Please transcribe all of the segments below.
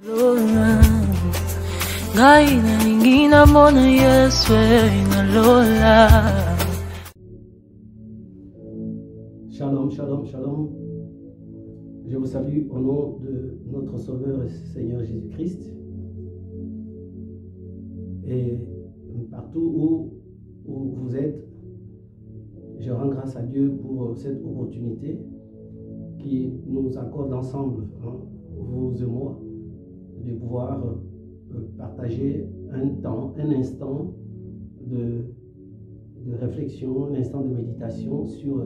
Shalom, shalom, shalom. Je vous salue au nom de notre Sauveur et Seigneur Jésus-Christ. Et partout où vous êtes, je rends grâce à Dieu pour cette opportunité qui nous accorde ensemble, vous et moi, de pouvoir partager un instant de réflexion, un instant de méditation sur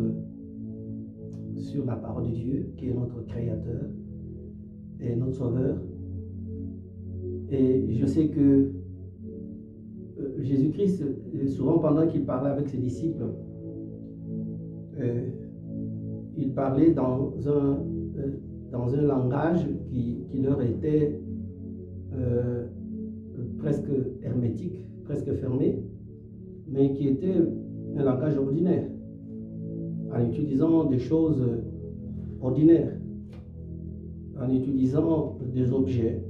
la parole de Dieu, qui est notre Créateur et notre Sauveur. Et je sais que Jésus-Christ, souvent pendant qu'il parlait avec ses disciples, il parlait dans un langage qui leur était presque hermétique, presque fermé, mais qui était un langage ordinaire, en utilisant des choses ordinaires, en utilisant des objets,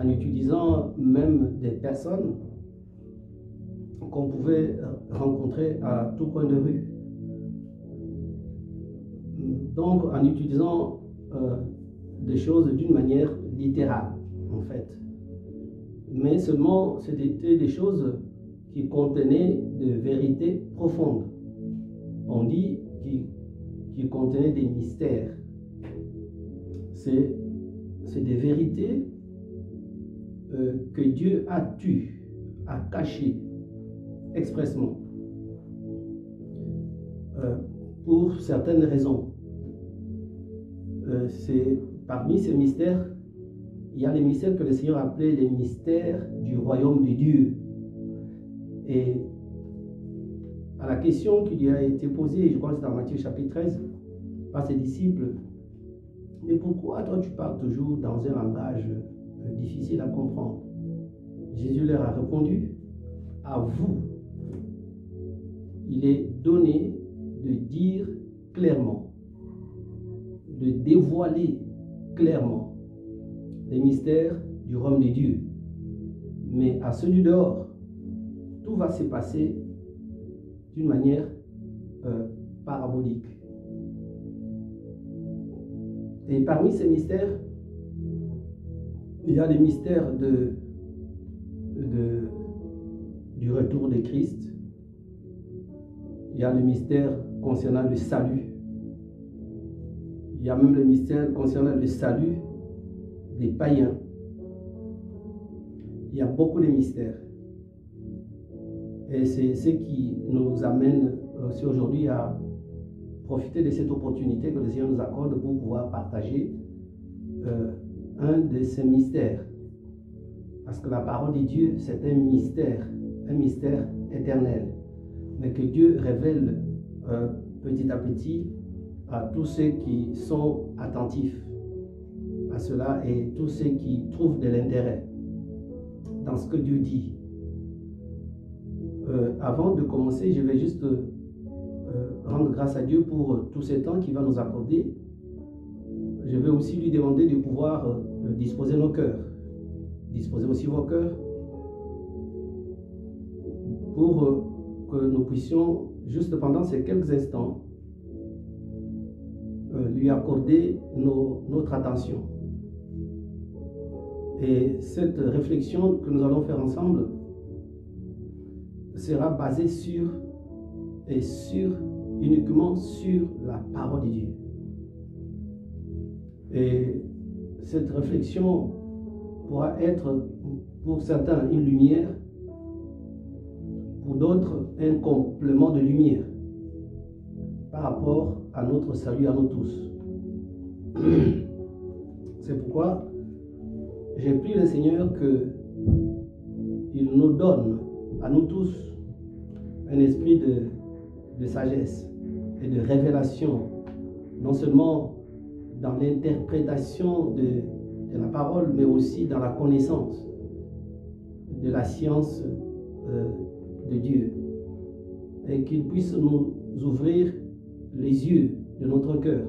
en utilisant même des personnes qu'on pouvait rencontrer à tout coin de rue. Donc, en utilisant des choses d'une manière littérale, en fait. Mais seulement, c'était des choses qui contenaient de vérités profondes. On dit qui contenaient des mystères. C'est des vérités que Dieu a caché expressement pour certaines raisons. Parmi ces mystères, il y a les mystères que le Seigneur appelait les mystères du royaume de Dieu. Et à la question qui lui a été posée, je crois que c'est dans Matthieu chapitre 13, par ses disciples, mais pourquoi toi tu parles toujours dans un langage difficile à comprendre? Jésus leur a répondu, à vous, il est donné de dire clairement, de dévoiler clairement les mystères du royaume de Dieu. Mais à ceux du dehors, tout va se passer d'une manière parabolique. Et parmi ces mystères, il y a les mystères du retour de Christ. Il y a le mystère concernant le salut. Il y a même le mystère concernant le salut des païens. Il y a beaucoup de mystères. Et c'est ce qui nous amène aussi aujourd'hui à profiter de cette opportunité que le Seigneur nous accorde pour pouvoir partager un de ces mystères. Parce que la parole de Dieu, c'est un mystère éternel, mais que Dieu révèle petit à petit à tous ceux qui sont attentifs à cela et tous ceux qui trouvent de l'intérêt dans ce que Dieu dit. Avant de commencer, je vais juste rendre grâce à Dieu pour tout ce temps qu'il va nous accorder. Je vais aussi lui demander de pouvoir disposer nos cœurs, disposer aussi vos cœurs, pour que nous puissions, juste pendant ces quelques instants, lui accorder notre attention. Et cette réflexion que nous allons faire ensemble sera basée uniquement sur la parole de Dieu. Et cette réflexion pourra être pour certains une lumière, pour d'autres un complément de lumière par rapport à notre salut à nous tous. C'est pourquoi j'ai prié le Seigneur qu'il nous donne à nous tous un esprit de sagesse et de révélation, non seulement dans l'interprétation de la parole, mais aussi dans la connaissance de la science de Dieu, et qu'il puisse nous ouvrir les yeux de notre cœur,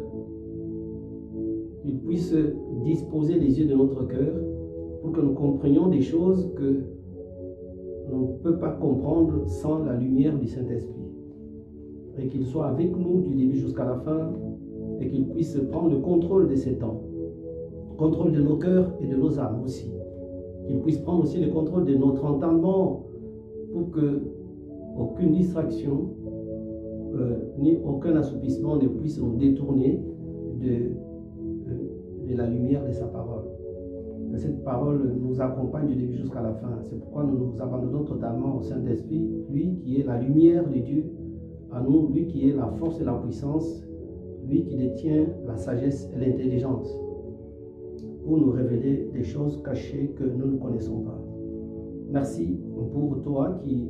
il puisse disposer les yeux de notre cœur pour que nous comprenions des choses que on ne peut pas comprendre sans la lumière du Saint-Esprit. Et qu'il soit avec nous du début jusqu'à la fin et qu'il puisse prendre le contrôle de ces temps, le contrôle de nos cœurs et de nos âmes aussi. Qu'il puisse prendre aussi le contrôle de notre entendement pour que aucune distraction ni aucun assoupissement ne puisse nous détourner de la lumière de sa parole. Que cette parole nous accompagne du début jusqu'à la fin. C'est pourquoi nous nous abandonnons totalement au Saint-Esprit, lui qui est la lumière de Dieu, à nous, lui qui est la force et la puissance, lui qui détient la sagesse et l'intelligence, pour nous révéler des choses cachées que nous ne connaissons pas. Merci pour toi qui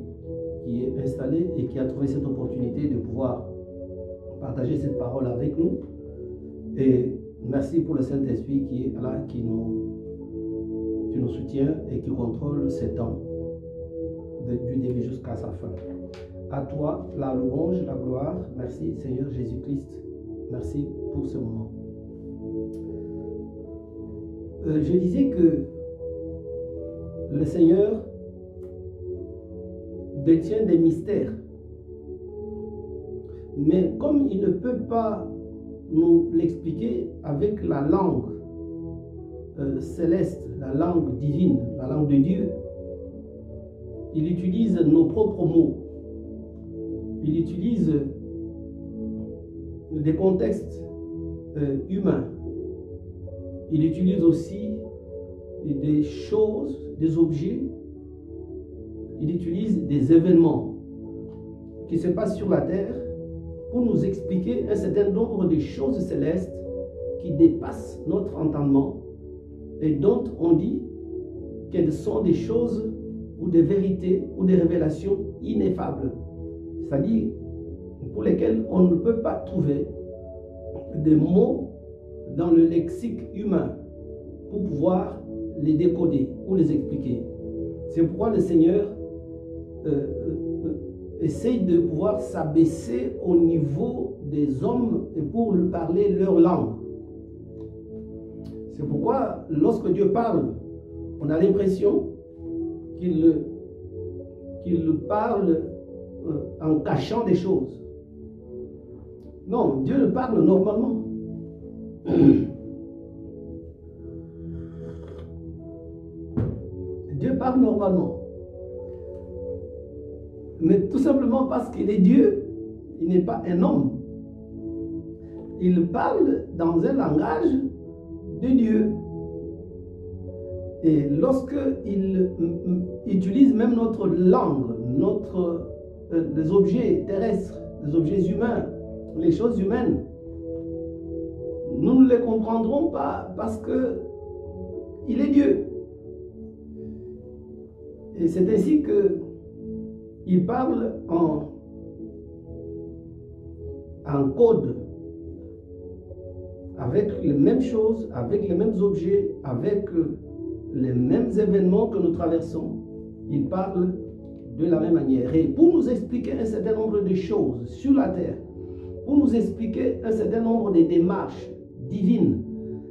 est installé et qui a trouvé cette opportunité de pouvoir partager cette parole avec nous. Et merci pour le Saint-Esprit qui est là, qui nous soutient et qui contrôle ces temps du début jusqu'à sa fin. À toi, la louange, la gloire. Merci Seigneur Jésus-Christ. Merci pour ce moment. Je disais que le Seigneur détient des mystères. Mais comme il ne peut pas nous l'expliquer avec la langue céleste, la langue divine, la langue de Dieu, il utilise nos propres mots. Il utilise des contextes humains. Il utilise aussi des choses, des objets. Il utilise des événements qui se passent sur la terre pour nous expliquer un certain nombre de choses célestes qui dépassent notre entendement et dont on dit qu'elles sont des choses ou des vérités ou des révélations ineffables. C'est-à-dire pour lesquelles on ne peut pas trouver des mots dans le lexique humain pour pouvoir les décoder ou les expliquer. C'est pourquoi le Seigneur essaye de pouvoir s'abaisser au niveau des hommes et pour parler leur langue. C'est pourquoi lorsque Dieu parle, on a l'impression qu'il parle en cachant des choses. Non, Dieu parle normalement. Dieu parle normalement. Mais tout simplement parce qu'il est Dieu, il n'est pas un homme. Il parle dans un langage de Dieu. Et lorsqu'il utilise même notre langue, les objets terrestres, les objets humains, les choses humaines, nous ne les comprendrons pas parce qu'il est Dieu. Et c'est ainsi qu'il parle en code, avec les mêmes choses, avec les mêmes objets, avec les mêmes événements que nous traversons. Il parle de la même manière. Et pour nous expliquer un certain nombre de choses sur la terre, pour nous expliquer un certain nombre de démarches divines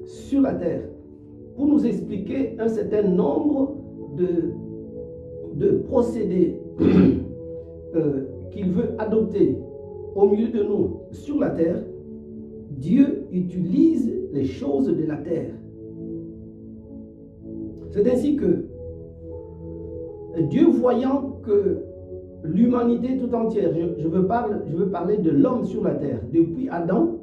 sur la terre, pour nous expliquer un certain nombre de procédés qu'il veut adopter au milieu de nous sur la terre, Dieu utilise les choses de la terre. C'est ainsi que Dieu, voyant que l'humanité tout entière, je veux parler de l'homme sur la terre, depuis Adam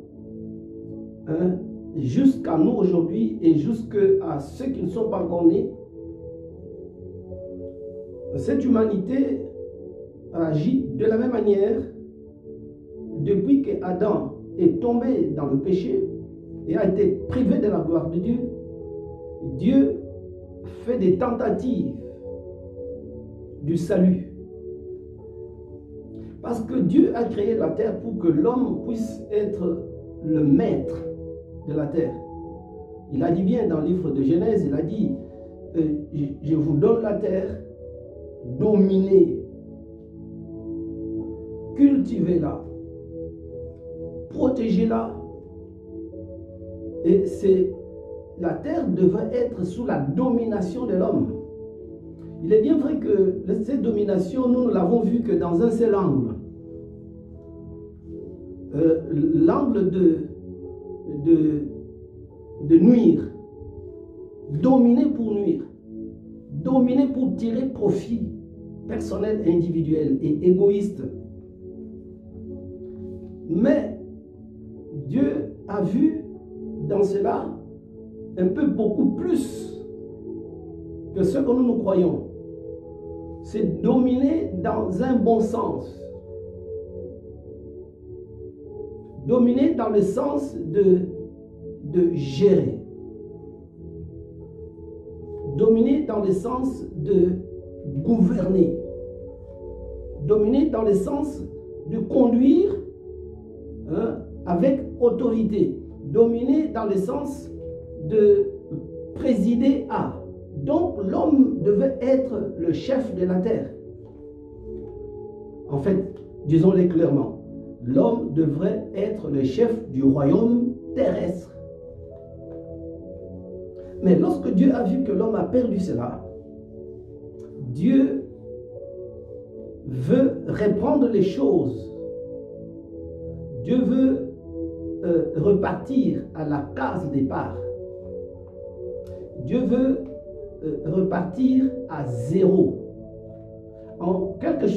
jusqu'à nous aujourd'hui et jusqu'à ceux qui ne sont pas encore nés, cette humanité agit de la même manière depuis que Adam est tombé dans le péché et a été privé de la gloire de Dieu. Dieu fait des tentatives du salut. Parce que Dieu a créé la terre pour que l'homme puisse être le maître de la terre. Il a dit bien dans le livre de Genèse, il a dit, je vous donne la terre, dominez, cultivez-la, protégez-la Et la terre devrait être sous la domination de l'homme. Il est bien vrai que cette domination, nous ne l'avons vue que dans un seul angle. L'angle de nuire. Dominer pour nuire. Dominer pour tirer profit personnel, individuel et égoïste. Mais Dieu a vu dans cela un peu beaucoup plus que ce que nous croyons. C'est dominer dans un bon sens. Dominer dans le sens de gérer. Dominer dans le sens de gouverner. Dominer dans le sens de conduire avec autorité. Dominer dans le sens de présider à. Donc l'homme devait être le chef de la terre. En fait, disons-le clairement, l'homme devrait être le chef du royaume terrestre. Mais lorsque Dieu a vu que l'homme a perdu cela, Dieu veut reprendre les choses. Dieu veut repartir à la case départ. Dieu veut repartir à zéro. En quelque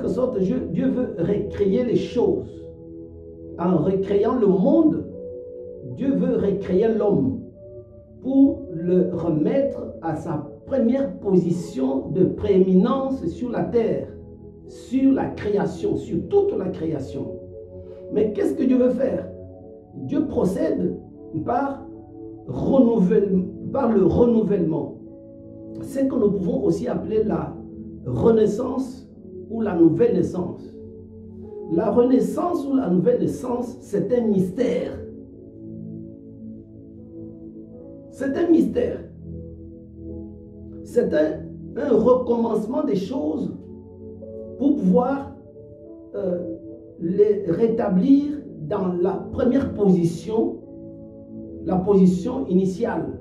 sorte, Dieu veut recréer les choses. En recréant le monde, Dieu veut recréer l'homme pour le remettre à sa première position de prééminence sur la terre, sur la création, sur toute la création. Mais qu'est-ce que Dieu veut faire? Dieu procède par le renouvellement. C'est ce que nous pouvons aussi appeler la renaissance ou la nouvelle naissance. La renaissance ou la nouvelle naissance, c'est un mystère. C'est un mystère. C'est un recommencement des choses pour pouvoir les rétablir dans la première position, la position initiale.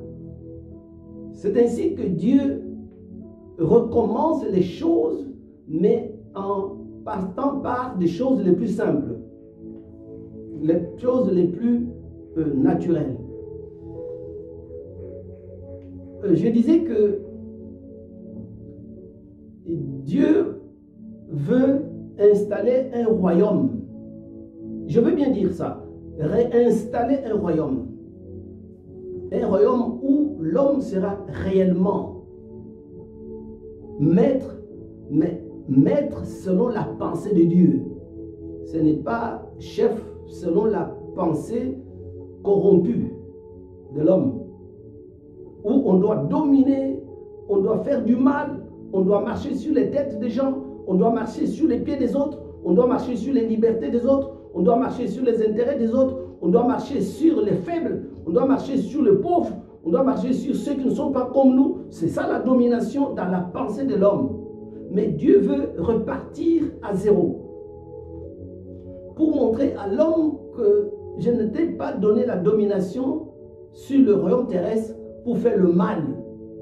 C'est ainsi que Dieu recommence les choses, mais en partant par des choses les plus simples, les choses les plus naturelles. Je disais que Dieu veut installer un royaume. Je veux bien dire ça. Réinstaller un royaume. Un royaume où l'homme sera réellement maître, mais maître selon la pensée de Dieu. Ce n'est pas chef selon la pensée corrompue de l'homme. Où on doit dominer, on doit faire du mal, on doit marcher sur les têtes des gens, on doit marcher sur les pieds des autres, on doit marcher sur les libertés des autres, on doit marcher sur les intérêts des autres, on doit marcher sur les faibles, on doit marcher sur les pauvres, on doit marcher sur ceux qui ne sont pas comme nous. C'est ça la domination dans la pensée de l'homme. Mais Dieu veut repartir à zéro pour montrer à l'homme que je ne t'ai pas donné la domination sur le royaume terrestre pour faire le mal,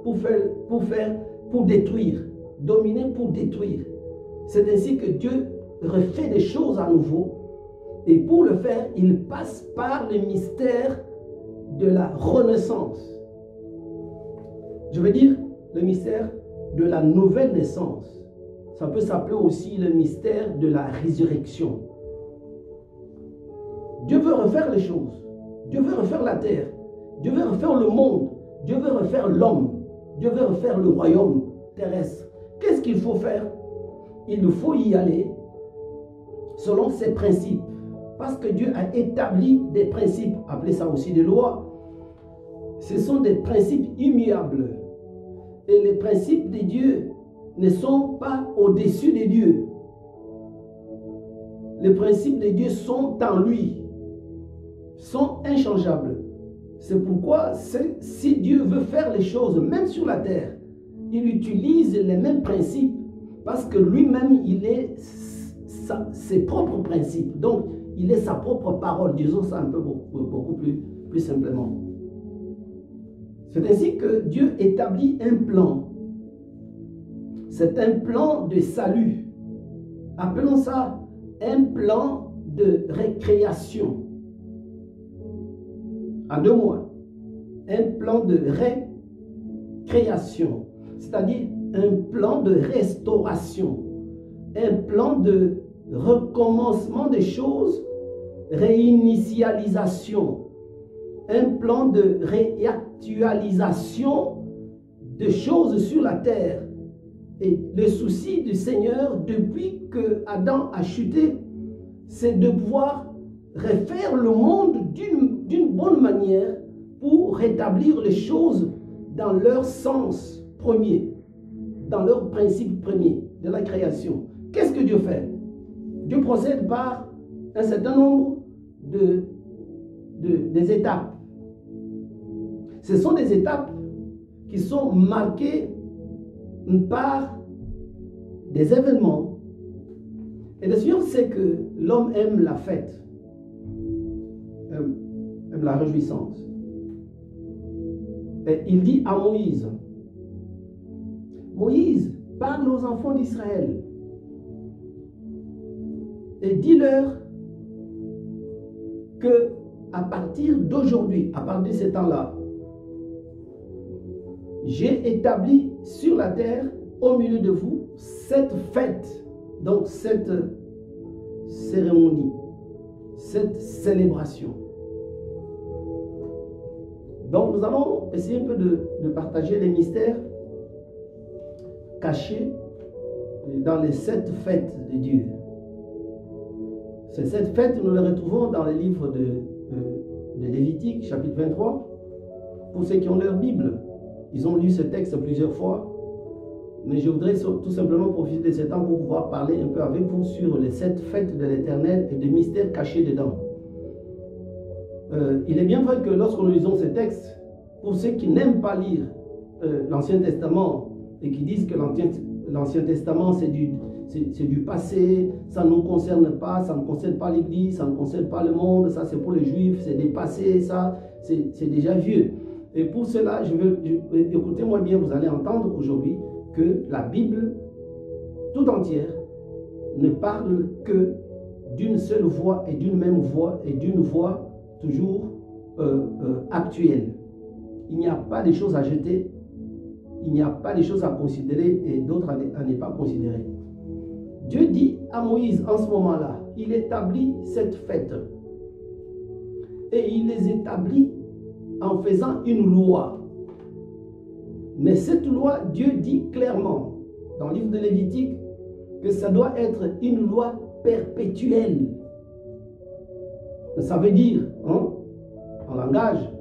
pour détruire, dominer pour détruire. C'est ainsi que Dieu refait des choses à nouveau. Et pour le faire, il passe par le mystère de la renaissance. Je veux dire, le mystère de la nouvelle naissance. Ça peut s'appeler aussi le mystère de la résurrection. Dieu veut refaire les choses. Dieu veut refaire la terre. Dieu veut refaire le monde. Dieu veut refaire l'homme. Dieu veut refaire le royaume terrestre. Qu'est-ce qu'il faut faire? Il faut y aller selon ses principes. Parce que Dieu a établi des principes, appelez ça aussi des lois. Ce sont des principes immuables. Et les principes de Dieu ne sont pas au-dessus de Dieu. Les principes de Dieu sont en lui, sont inchangeables. C'est pourquoi si Dieu veut faire les choses, même sur la terre, il utilise les mêmes principes parce que lui-même, il est ses propres principes. Donc, il est sa propre parole. Disons ça un peu beaucoup plus simplement. C'est ainsi que Dieu établit un plan. C'est un plan de salut. Appelons ça un plan de récréation. En 2 mots, un plan de récréation, c'est-à-dire un plan de restauration, un plan de recommencement des choses, réinitialisation, un plan de réactualisation de choses sur la terre. Et le souci du Seigneur, depuis que Adam a chuté, c'est de pouvoir refaire le monde d'une bonne manière pour rétablir les choses dans leur sens premier, dans leur principe premier de la création. Qu'est-ce que Dieu fait? Dieu procède par un certain nombre des étapes. Ce sont des étapes qui sont marquées par des événements. Et le Seigneur sait que l'homme aime la fête, aime la réjouissance. Et il dit à Moïse, Moïse, parle aux enfants d'Israël et dis-leur que à partir d'aujourd'hui, à partir de ce temps-là, j'ai établi sur la terre, au milieu de vous, cette fête, donc cette cérémonie, cette célébration. Donc nous allons essayer un peu de partager les mystères cachés dans les 7 fêtes de Dieu. Ces 7 fêtes, nous les retrouvons dans le livre de Lévitique, chapitre 23. Pour ceux qui ont leur Bible, ils ont lu ce texte plusieurs fois. Mais je voudrais tout simplement profiter de ce temps pour pouvoir parler un peu avec vous sur les 7 fêtes de l'Éternel et des mystères cachés dedans. Il est bien vrai que lorsque nous lisons ces textes, pour ceux qui n'aiment pas lire l'Ancien Testament et qui disent que l'Ancien Testament c'est du passé, ça ne nous concerne pas, ça ne concerne pas l'Église, ça ne concerne pas le monde, ça c'est pour les Juifs, c'est dépassé, ça c'est déjà vieux. Et pour cela, écoutez-moi bien, vous allez entendre aujourd'hui que la Bible tout entière ne parle que d'une seule voix et d'une même voix et d'une voix toujours actuelle. Il n'y a pas de choses à jeter, il n'y a pas de choses à considérer et d'autres à ne pas considérer. Dieu dit à Moïse en ce moment-là, il établit cette fête et il les établit en faisant une loi. Mais cette loi, Dieu dit clairement dans le livre de Lévitique que ça doit être une loi perpétuelle. Ça veut dire, en langage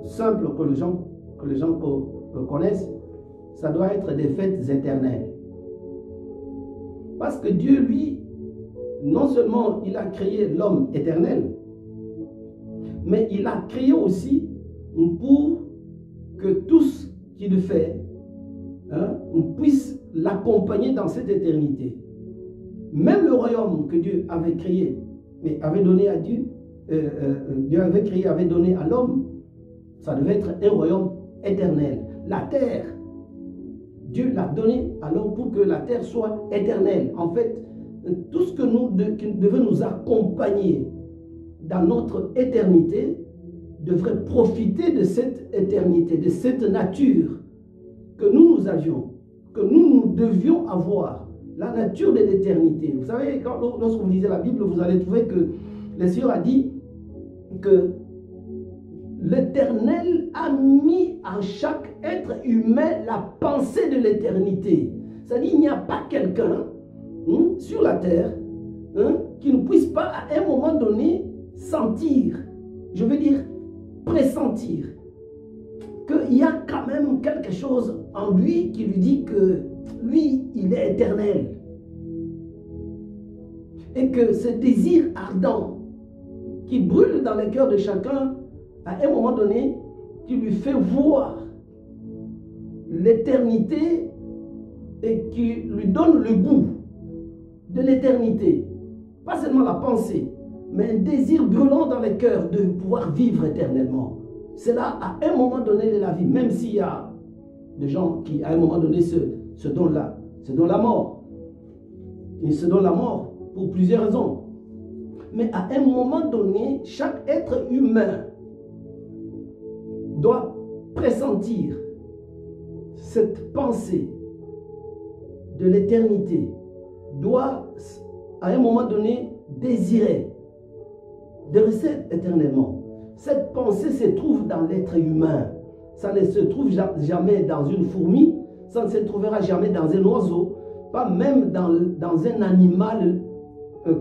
simple que les gens connaissent, ça doit être des fêtes éternelles. Parce que Dieu, lui, non seulement il a créé l'homme éternel, mais il a créé aussi pour que tous qui le fait, on puisse l'accompagner dans cette éternité. Même le royaume que Dieu avait créé, mais avait donné à Dieu, Dieu avait créé, avait donné à l'homme, ça devait être un royaume éternel. La terre, Dieu l'a donné à l'homme pour que la terre soit éternelle. En fait, tout ce qui devait nous accompagner dans notre éternité devrait profiter de cette éternité, de cette nature que nous avions, que nous devions avoir, la nature de l'éternité. Vous savez, lorsque vous lisez la Bible, vous allez trouver que le Seigneur a dit que l'Éternel a mis en chaque être humain la pensée de l'éternité. C'est-à-dire qu'il n'y a pas quelqu'un sur la terre qui ne puisse pas à un moment donné sentir, je veux dire pressentir, qu'il y a quand même quelque chose en lui qui lui dit que lui, il est éternel. Et que ce désir ardent qui brûle dans le cœur de chacun, à un moment donné, qui lui fait voir l'éternité et qui lui donne le goût de l'éternité. Pas seulement la pensée, mais un désir brûlant dans le cœur de pouvoir vivre éternellement. C'est là, à un moment donné de la vie, même s'il y a des gens qui, à un moment donné, se donnent la mort. Ils se donnent la mort pour plusieurs raisons. Mais à un moment donné, chaque être humain doit pressentir cette pensée de l'éternité, doit à un moment donné désirer de rester éternellement. Cette pensée se trouve dans l'être humain. Ça ne se trouve jamais dans une fourmi, ça ne se trouvera jamais dans un oiseau, pas même dans un animal,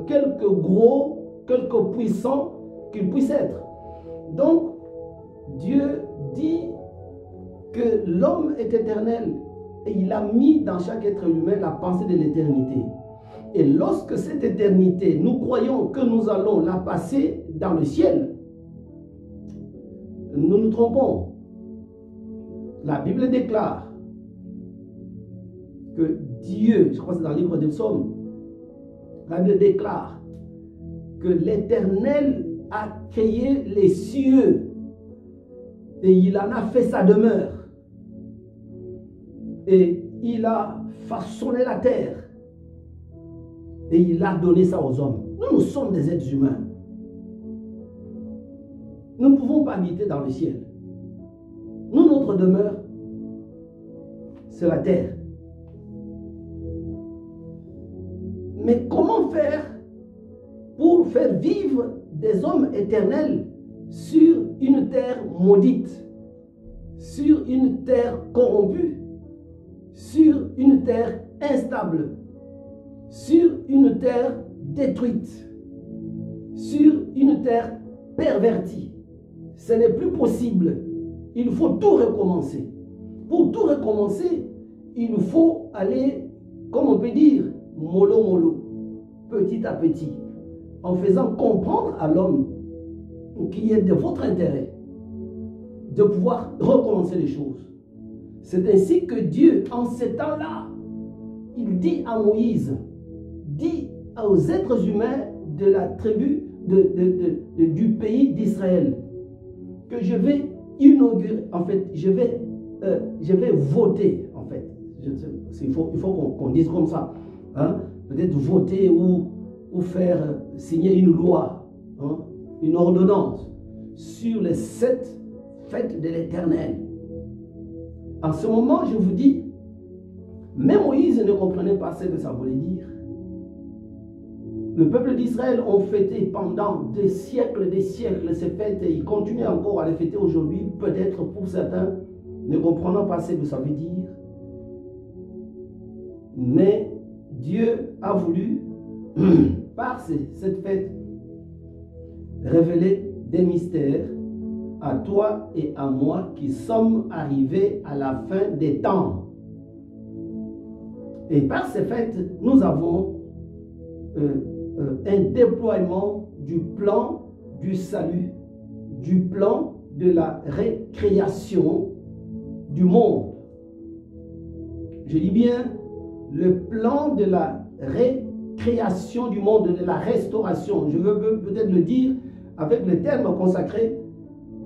quelque gros, quelque puissant qu'il puisse être. Donc, Dieu dit que l'homme est éternel et il a mis dans chaque être humain la pensée de l'éternité. Et lorsque cette éternité, nous croyons que nous allons la passer dans le ciel, nous nous trompons. La Bible déclare que Dieu, je crois que c'est dans le livre des Psaumes, la Bible déclare que l'Éternel a créé les cieux et il en a fait sa demeure. Et il a façonné la terre et il a donné ça aux hommes. Nous sommes des êtres humains. Nous ne pouvons pas habiter dans le ciel. Nous, notre demeure, c'est la terre. Mais comment faire pour faire vivre des hommes éternels sur une terre maudite, sur une terre corrompue, sur une terre instable, sur une terre détruite, sur une terre pervertie? Ce n'est plus possible. Il faut tout recommencer. Pour tout recommencer, il faut aller, comme on peut dire, mollo mollo, petit à petit, en faisant comprendre à l'homme qu'il est de votre intérêt de pouvoir recommencer les choses. C'est ainsi que Dieu, en ces temps-là, il dit à Moïse, dit aux êtres humains de la tribu du pays d'Israël, que je vais inaugurer, en fait, je vais voter, en fait. Il faut qu'on dise comme ça. Hein? Peut-être voter ou faire signer une loi, hein? Une ordonnance sur les 7 fêtes de l'Éternel. En ce moment, je vous dis, même Moïse ne comprenait pas ce que ça voulait dire. Le peuple d'Israël ont fêté pendant des siècles ces fêtes et ils continuent encore à les fêter aujourd'hui, peut-être pour certains, ne comprenant pas ce que ça veut dire. Mais Dieu a voulu, par cette fête, révéler des mystères à toi et à moi qui sommes arrivés à la fin des temps. Et par ces fêtes, nous avons un déploiement du plan du salut, du plan de la récréation du monde. Je dis bien le plan de la récréation du monde, de la restauration. Je veux peut-être le dire avec le terme consacré,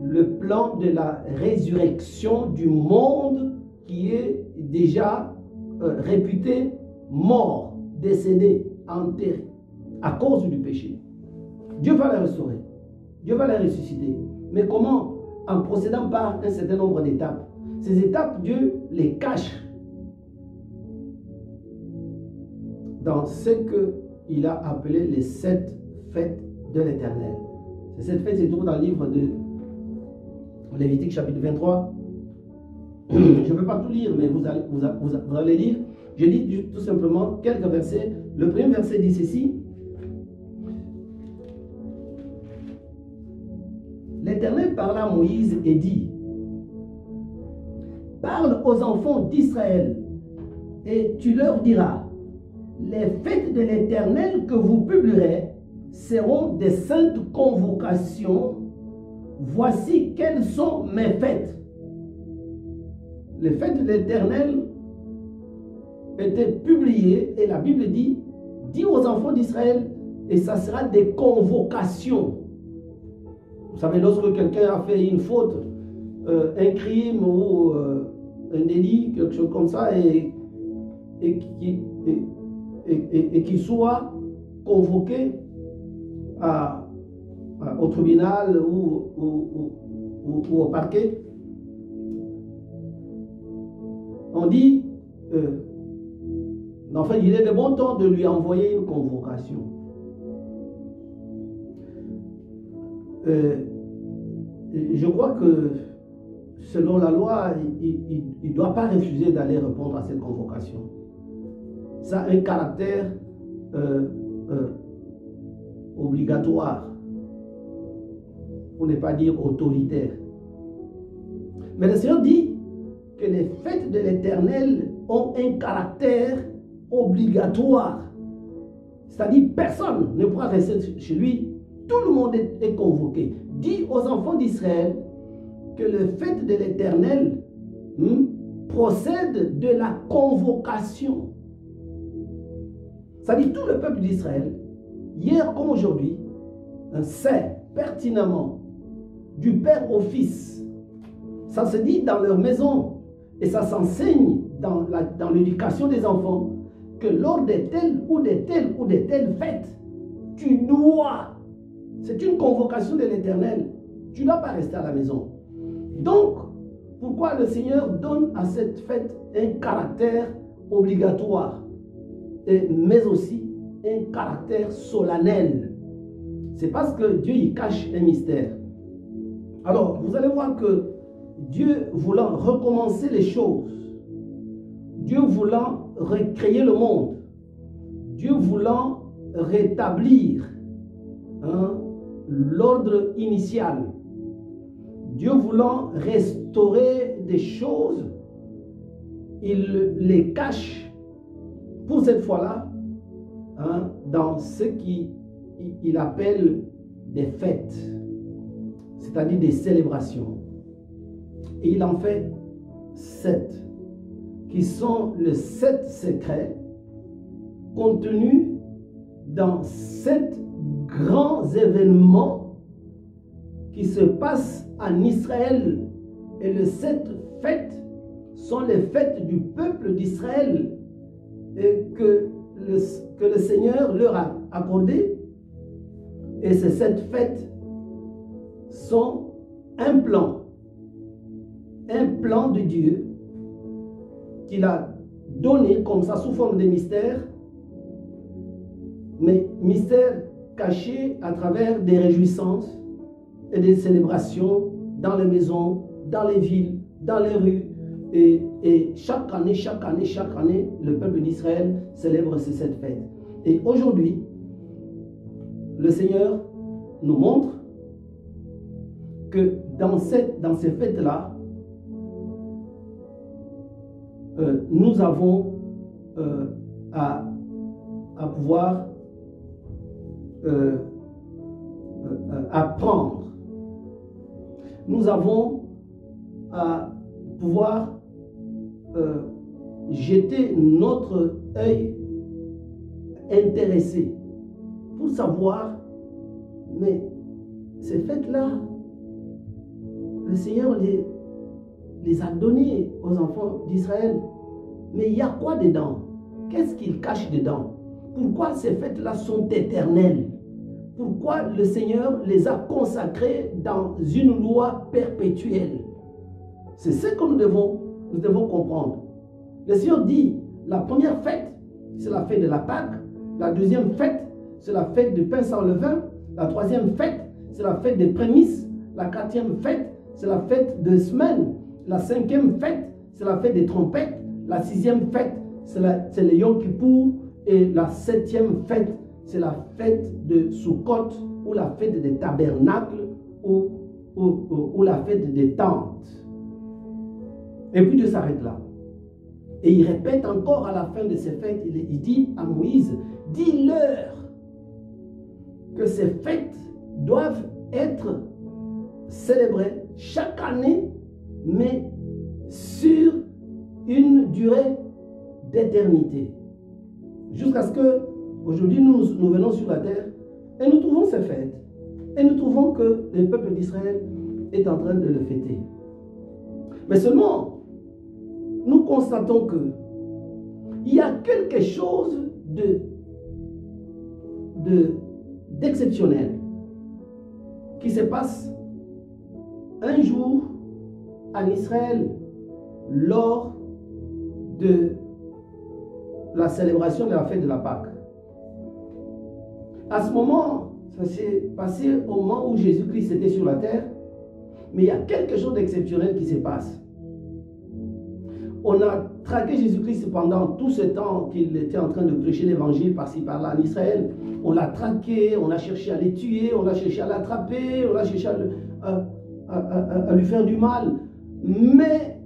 le plan de la résurrection du monde qui est déjà réputé mort, décédé, enterré à cause du péché. Dieu va les restaurer, Dieu va les ressusciter. Mais comment? En procédant par un certain nombre d'étapes. Ces étapes, Dieu les cache dans ce qu'il a appelé les 7 fêtes de l'Éternel. Ces 7 fêtes se trouvent dans le livre de Lévitique chapitre 23. Je ne vais pas tout lire, mais vous allez lire. Je dis tout simplement quelques versets. Le premier verset dit ceci. L'Éternel parla à Moïse et dit, parle aux enfants d'Israël et tu leur diras, les fêtes de l'Éternel que vous publierez seront des saintes convocations. Voici quelles sont mes fêtes. Les fêtes de l'Éternel étaient publiées et la Bible dit, dis aux enfants d'Israël et ça sera des convocations. Vous savez, lorsque quelqu'un a fait une faute un crime ou un délit, quelque chose comme ça, et qu'il soit convoqué au tribunal ou au parquet, on dit, enfin, il est de bon temps de lui envoyer une convocation. Je crois que selon la loi, il ne doit pas refuser d'aller répondre à cette convocation. Ça a un caractère obligatoire, pour ne pas dire autoritaire. Mais le Seigneur dit que les fêtes de l'Éternel ont un caractère obligatoire. C'est-à-dire personne ne pourra rester chez lui. Tout le monde est convoqué. Dis aux enfants d'Israël que les fêtes de l'Éternel procèdent de la convocation. C'est-à-dire tout le peuple d'Israël, hier comme aujourd'hui, sait pertinemment du père au fils. Ça se dit dans leur maison et ça s'enseigne dans l'éducation des enfants que lors de telles ou de telles fêtes, tu dois, c'est une convocation de l'Éternel, tu ne dois pas rester à la maison. Donc, pourquoi le Seigneur donne à cette fête un caractère obligatoire, mais aussi un caractère solennel? C'est parce que Dieu y cache un mystère. Alors, vous allez voir que Dieu voulant recommencer les choses, Dieu voulant recréer le monde, Dieu voulant rétablir l'ordre initial, Dieu voulant restaurer des choses, il les cache pour cette fois-là dans ce qu'il appelle des fêtes, c'est-à-dire des célébrations. Et il en fait 7, qui sont les 7 secrets contenus dans 7 grands événements qui se passent en Israël. Et les 7 fêtes sont les fêtes du peuple d'Israël que le Seigneur leur a accordées. Et ces 7 fêtes sont un plan de Dieu qu'il a donné comme ça sous forme de mystère, mais mystère caché à travers des réjouissances et des célébrations dans les maisons, dans les villes, dans les rues. Et chaque année, le peuple d'Israël célèbre ces 7 fêtes. Et aujourd'hui, le Seigneur nous montre que dans ces fêtes-là, nous avons à pouvoir apprendre. Nous avons à pouvoir jeter notre œil intéressé pour savoir, mais ces fêtes-là, le Seigneur les a données aux enfants d'Israël. Mais il y a quoi dedans? Qu'est-ce qu'il cache dedans? Pourquoi ces fêtes-là sont éternelles? Pourquoi le Seigneur les a consacrées dans une loi perpétuelle? C'est ce que nous devons comprendre. Le Seigneur dit, la première fête, c'est la fête de la Pâque. La deuxième fête, c'est la fête du pain sans levain. La troisième fête, c'est la fête des prémices. La quatrième fête, c'est la fête de semaine. La cinquième fête, c'est la fête des trompettes. La sixième fête, c'est le Yom Kippour. Et la septième fête, c'est la fête de Sukkot, ou la fête des tabernacles, ou la fête des tentes. Et puis Dieu s'arrête là. Et il répète encore à la fin de ces fêtes, il dit à Moïse, dis-leur que ces fêtes doivent être célébrées chaque année, mais sur une durée d'éternité. Jusqu'à ce que, aujourd'hui, nous venons sur la terre et nous trouvons ces fêtes. Et nous trouvons que le peuple d'Israël est en train de le fêter. Mais seulement, nous constatons que il y a quelque chose d'exceptionnel qui se passe un jour en Israël lors de la célébration de la fête de la Pâque. À ce moment, ça s'est passé au moment où Jésus-Christ était sur la terre, mais il y a quelque chose d'exceptionnel qui se passe. On a traqué Jésus-Christ pendant tout ce temps qu'il était en train de prêcher l'évangile par-ci par-là en Israël. On l'a traqué, on a cherché à le tuer, on a cherché à l'attraper, on a cherché à lui faire du mal. Mais,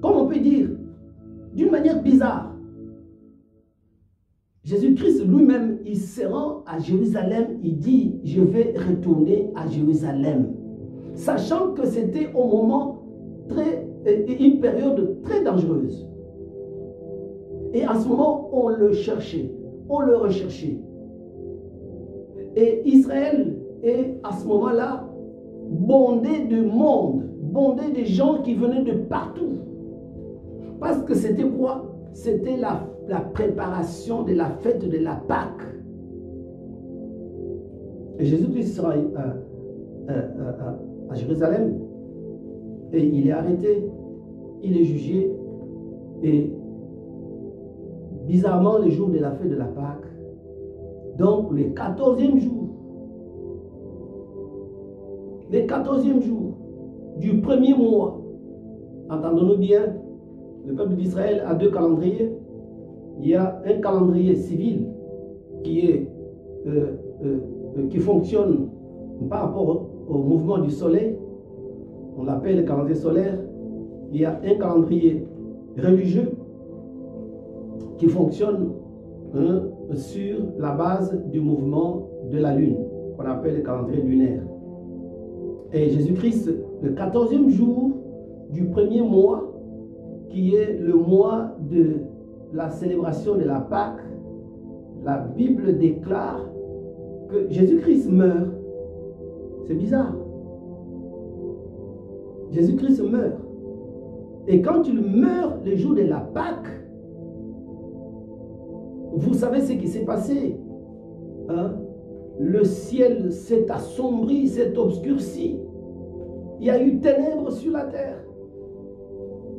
comme on peut dire, d'une manière bizarre, Jésus-Christ lui-même, il se rend à Jérusalem, il dit, je vais retourner à Jérusalem. Sachant que c'était au moment une période très dangereuse. Et à ce moment, on le cherchait, on le recherchait. Et Israël est à ce moment-là bondé de monde, bondé de gens qui venaient de partout. Parce que c'était quoi? C'était la préparation de la fête de la Pâque. Et Jésus-Christ sera à Jérusalem et il est arrêté, il est jugé et bizarrement le jour de la fête de la Pâque, donc le 14e jour, du premier mois, entendons-nous bien, le peuple d'Israël a deux calendriers. Il y a un calendrier civil qui fonctionne par rapport au mouvement du soleil. On l'appelle le calendrier solaire. Il y a un calendrier religieux qui fonctionne sur la base du mouvement de la lune, qu'on appelle le calendrier lunaire. Et Jésus-Christ, le 14e jour du premier mois, qui est le mois de la célébration de la Pâque, la Bible déclare que Jésus-Christ meurt. C'est bizarre. Jésus-Christ meurt. Et quand il meurt le jour de la Pâque, vous savez ce qui s'est passé. Hein? Le ciel s'est assombri, s'est obscurci. Il y a eu ténèbres sur la terre.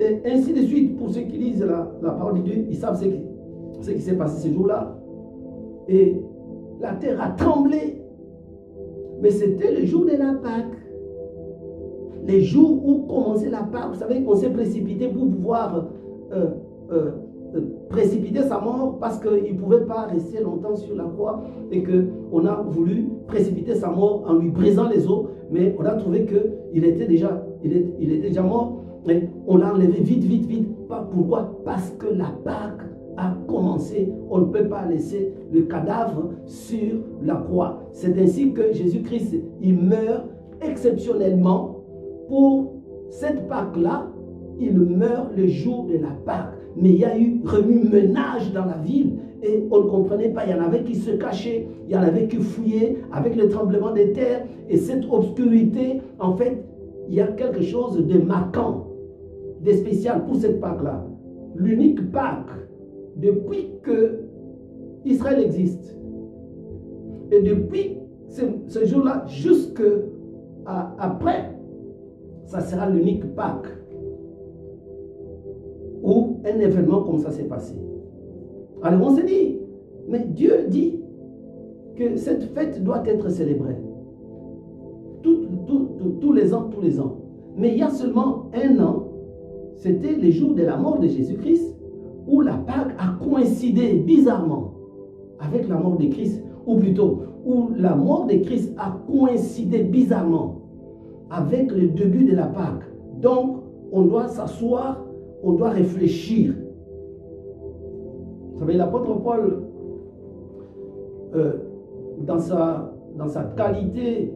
Et ainsi de suite, pour ceux qui lisent la parole de Dieu, ils savent ce qui s'est passé ce jour-là. Et la terre a tremblé. Mais c'était le jour de la Pâque. Les jours où commençait la Pâque, vous savez qu'on s'est précipité pour pouvoir précipiter sa mort parce qu'il ne pouvait pas rester longtemps sur la croix et qu'on a voulu précipiter sa mort en lui brisant les os, mais on a trouvé qu'il était déjà mort. Mais on l'a enlevé vite, vite, vite. Pourquoi? Parce que la Pâque a commencé. On ne peut pas laisser le cadavre sur la croix. C'est ainsi que Jésus-Christ, il meurt exceptionnellement pour cette Pâque-là. Il meurt le jour de la Pâque. Mais il y a eu remue-ménage dans la ville et on ne comprenait pas. Il y en avait qui se cachaient, il y en avait qui fouillaient avec le tremblement des terres. Et cette obscurité, en fait, il y a quelque chose de marquant, de spécial pour cette Pâque-là. L'unique Pâque depuis que Israël existe. Et depuis ce jour-là, jusqu'après, ça sera l'unique Pâque où un événement comme ça s'est passé. Alors on s'est dit, mais Dieu dit que cette fête doit être célébrée. Tous les ans. Mais il y a seulement un an, c'était le jour de la mort de Jésus-Christ, où la Pâque a coïncidé bizarrement avec la mort de Christ, ou plutôt, où la mort de Christ a coïncidé bizarrement avec le début de la Pâque. Donc, on doit s'asseoir, on doit réfléchir. Vous savez, l'apôtre Paul, dans sa qualité,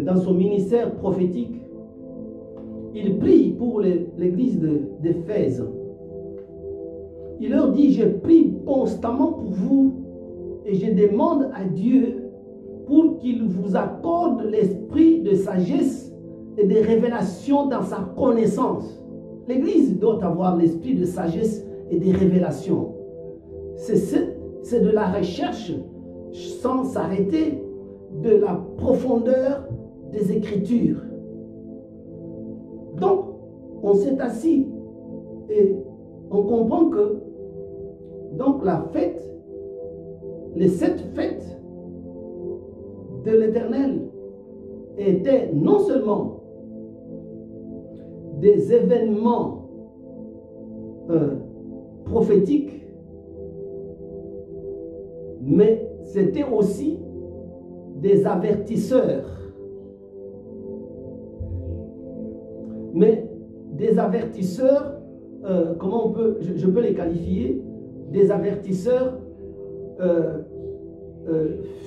dans son ministère prophétique, il prie pour l'église d'Éphèse. Il leur dit, je prie constamment pour vous et je demande à Dieu pour qu'il vous accorde l'esprit de sagesse et de révélation dans sa connaissance. L'Église doit avoir l'esprit de sagesse et de révélation. C'est de la recherche sans s'arrêter de la profondeur des Écritures. Donc, on s'est assis et on comprend que donc la fête, les 7 fêtes de l'Éternel étaient non seulement des événements prophétiques, mais c'était aussi des avertisseurs. Mais des avertisseurs, comment je peux les qualifier? Des avertisseurs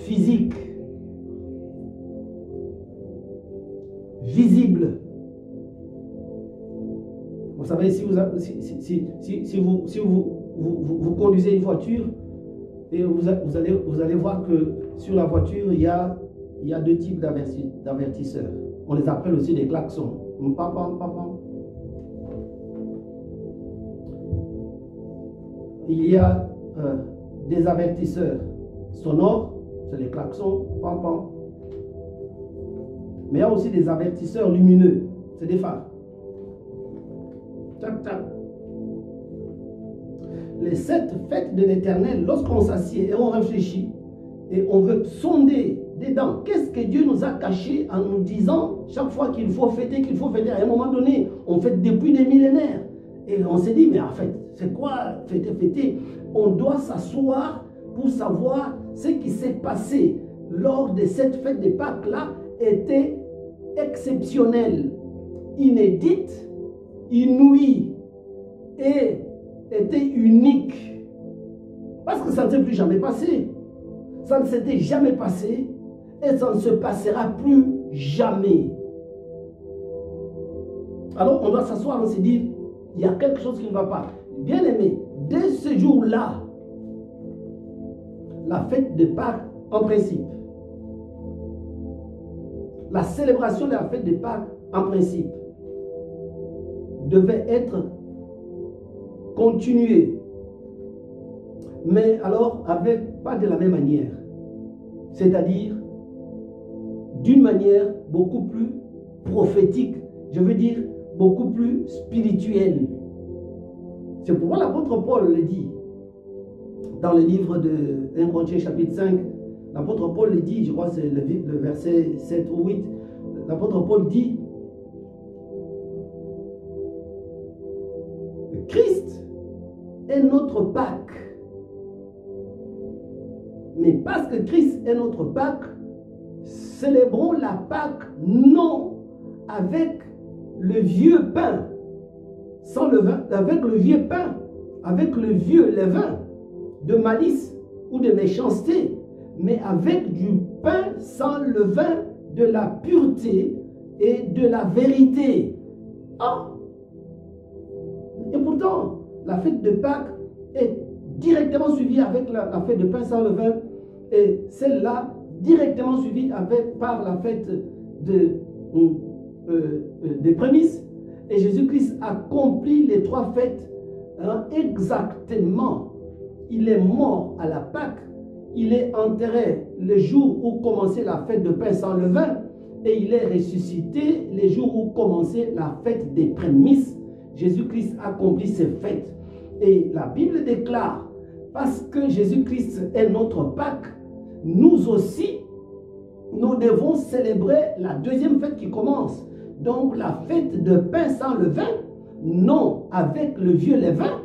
physiques, visibles. Vous savez, si vous conduisez une voiture, et vous allez voir que sur la voiture, il y a 2 types d'avertisseurs. On les appelle aussi des klaxons. Il y a des avertisseurs sonores, c'est les klaxons, mais il y a aussi des avertisseurs lumineux, c'est des phares. Tac, tac. Les 7 fêtes de l'Éternel, lorsqu'on s'assied et on réfléchit et on veut sonder dedans, qu'est-ce que Dieu nous a caché en nous disant chaque fois qu'il faut fêter, à un moment donné, on fête depuis des millénaires. Et on s'est dit, mais en fait, c'est quoi fêter? On doit s'asseoir pour savoir ce qui s'est passé lors de cette fête de Pâques-là était exceptionnel, inédite, inouïe et était unique. Parce que ça ne s'est plus jamais passé. Ça ne s'était jamais passé et ça ne se passera plus jamais. Alors on doit s'asseoir et se dire, il y a quelque chose qui ne va pas. Bien aimé, dès ce jour-là, la fête de Pâques en principe, la célébration de la fête de Pâques en principe devait être continuée, mais alors pas de la même manière, c'est-à-dire d'une manière beaucoup plus prophétique, je veux dire beaucoup plus spirituelle. C'est pourquoi l'apôtre Paul le dit dans le livre de 1 Corinthiens chapitre 5. L'apôtre Paul le dit, je crois que c'est le verset 7 ou 8. L'apôtre Paul dit, Christ est notre Pâques. Mais parce que Christ est notre Pâques, célébrons la Pâques non avec le vieux pain, sans levain, avec le vieux pain, avec le vieux levain de malice ou de méchanceté, mais avec du pain sans levain de la pureté et de la vérité. Ah! Et pourtant, la fête de Pâques est directement suivie avec la fête de pain sans levain, et celle-là directement suivie par la fête des prémices. Et Jésus-Christ accomplit les 3 fêtes exactement. Il est mort à la Pâques, il est enterré le jour où commençait la fête de pain sans levain, et il est ressuscité le jour où commençait la fête des prémices. Jésus-Christ accomplit ces fêtes. Et la Bible déclare, parce que Jésus-Christ est notre Pâques, nous aussi, nous devons célébrer la 2e fête qui commence. Donc la fête de pain sans levain, non avec le vieux levain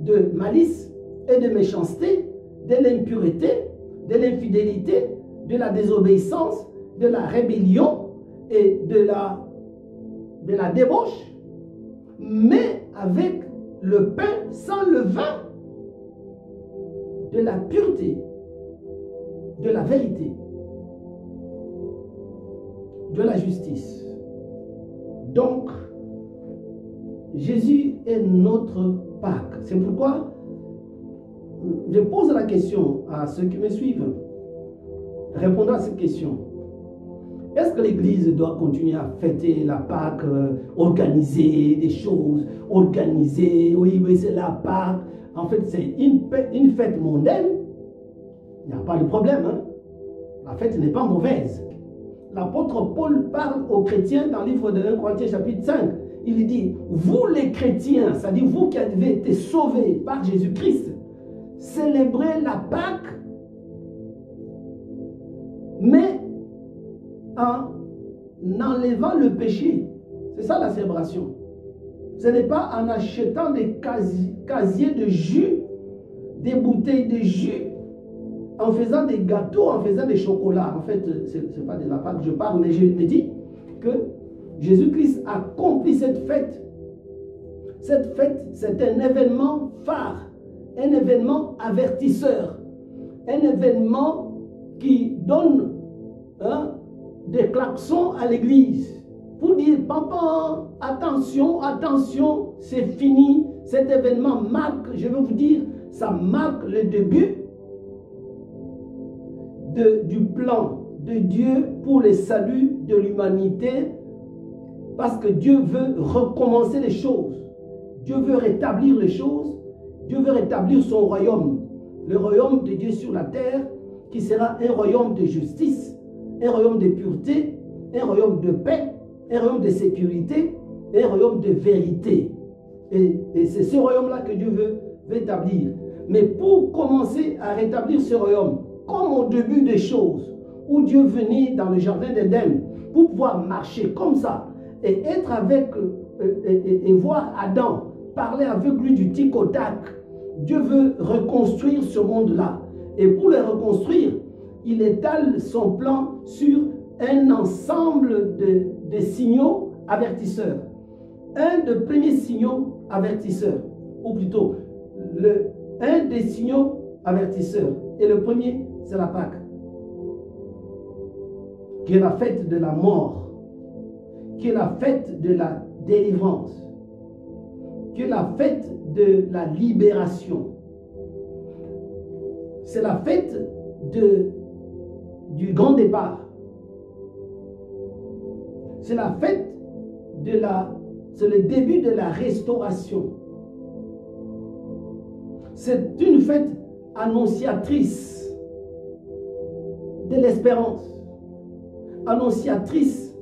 de malice et de méchanceté, de l'impureté, de l'infidélité, de la désobéissance, de la rébellion et de la débauche, mais avec le pain sans levain de la pureté, de la vérité, de la justice. Donc, Jésus est notre Pâques. C'est pourquoi je pose la question à ceux qui me suivent. Répondons à cette question. Est-ce que l'Église doit continuer à fêter la Pâque, organiser des choses, organiser, oui, c'est la Pâque. En fait, c'est une fête mondaine. Il n'y a pas de problème. Hein? La fête n'est pas mauvaise. L'apôtre Paul parle aux chrétiens dans le livre de 1 Corinthiens chapitre 5. Il dit, vous les chrétiens, c'est-à-dire vous qui avez été sauvés par Jésus-Christ, célébrez la Pâque, mais en enlevant le péché. C'est ça la célébration. Ce n'est pas en achetant des casiers de jus, des bouteilles de jus, en faisant des gâteaux, en faisant des chocolats. En fait, ce n'est pas de la Pâque que je parle, mais je me dis que Jésus-Christ a accompli cette fête. Cette fête, c'est un événement phare, un événement avertisseur, un événement qui donne des klaxons à l'église pour dire, papa, attention, attention, c'est fini. Cet événement marque, je veux vous dire, ça marque le début du plan de Dieu pour le salut de l'humanité, parce que Dieu veut recommencer les choses. Dieu veut rétablir les choses. Dieu veut rétablir son royaume. Le royaume de Dieu sur la terre, qui sera un royaume de justice, un royaume de pureté, un royaume de paix, un royaume de sécurité, un royaume de vérité. Et c'est ce royaume-là que Dieu veut établir. Mais pour commencer à rétablir ce royaume, comme au début des choses, où Dieu venait dans le jardin d'Éden, pour pouvoir marcher comme ça, et être avec, et voir Adam parler avec lui du tic au tac, Dieu veut reconstruire ce monde-là. Et pour le reconstruire, il étale son plan sur un ensemble de signaux avertisseurs. Un des premiers signaux avertisseurs, ou plutôt, un des signaux avertisseurs. Et le premier, c'est la Pâque, qui est la fête de la mort, qui est la fête de la délivrance, qui est la fête de la libération. C'est la fête du grand départ. C'est la fête c'est le début de la restauration. C'est une fête annonciatrice de l'espérance, annonciatrice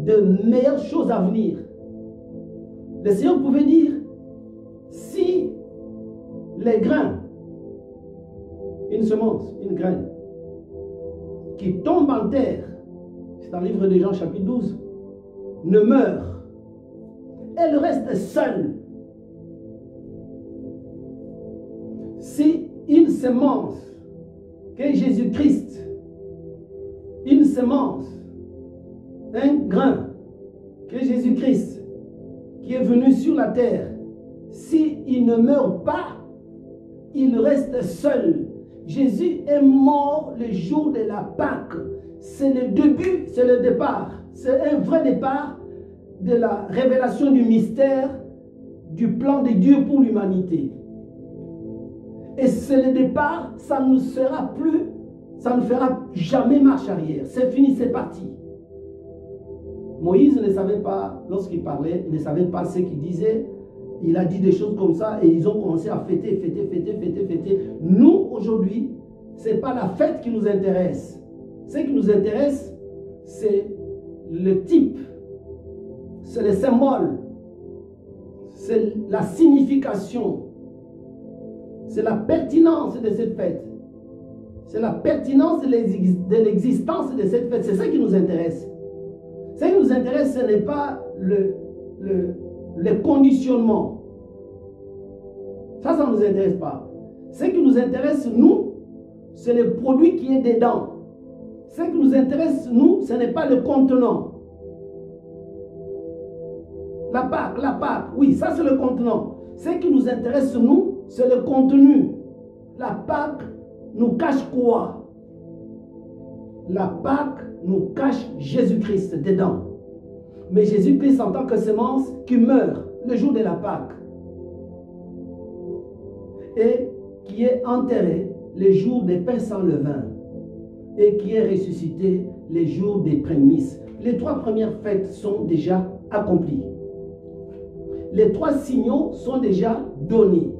de meilleures choses à venir. Le Seigneur pouvait dire, si les grains, une semence, une graine, qui tombe en terre, c'est dans le livre de Jean chapitre 12, ne meurt, elle reste seule. Si une semence que Jésus-Christ, une semence, un grain que Jésus-Christ qui est venu sur la terre, s'il ne meurt pas, il reste seul. Jésus est mort le jour de la Pâque. C'est le début, c'est le départ. C'est un vrai départ de la révélation du mystère du plan de Dieu pour l'humanité. Et c'est le départ, ça ne sera plus, ça ne fera jamais marche arrière. C'est fini, c'est parti. Moïse ne savait pas, lorsqu'il parlait, il ne savait pas ce qu'il disait. Il a dit des choses comme ça et ils ont commencé à fêter, fêter, fêter, fêter, fêter. Nous, aujourd'hui, ce n'est pas la fête qui nous intéresse. Ce qui nous intéresse, c'est le type, c'est le symbole, c'est la signification, c'est la pertinence de cette fête. C'est la pertinence de l'existence de cette fête. C'est ça qui nous intéresse. Ce qui nous intéresse, ce n'est pas le conditionnement. Ça ne nous intéresse pas. Ce qui nous intéresse, nous, c'est le produit qui est dedans. Ce qui nous intéresse, nous, ce n'est pas le contenant. La Pâque, oui, ça c'est le contenant. Ce qui nous intéresse, nous, c'est le contenu. La Pâque nous cache quoi? La Pâque nous cache Jésus-Christ dedans. Mais Jésus-Christ en tant que semence qui meurt le jour de la Pâque et qui est enterré le jour des pains sans levain. et qui est ressuscité les jours des prémices. Les 3 premières fêtes sont déjà accomplies. Les 3 signaux sont déjà donnés.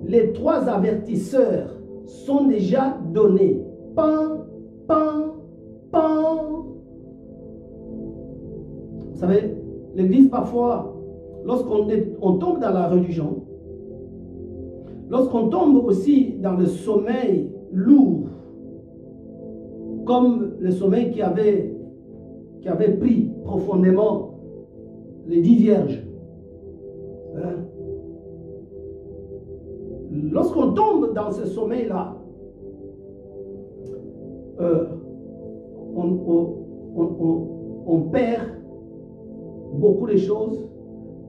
Les 3 avertisseurs sont déjà donnés. Pan, pan, pan. Vous savez, l'Église parfois, lorsqu'on tombe dans la religion, lorsqu'on tombe aussi dans le sommeil lourd, comme le sommeil qui avait pris profondément les 10 vierges. Hein? Lorsqu'on tombe dans ce sommeil-là, on perd beaucoup de choses,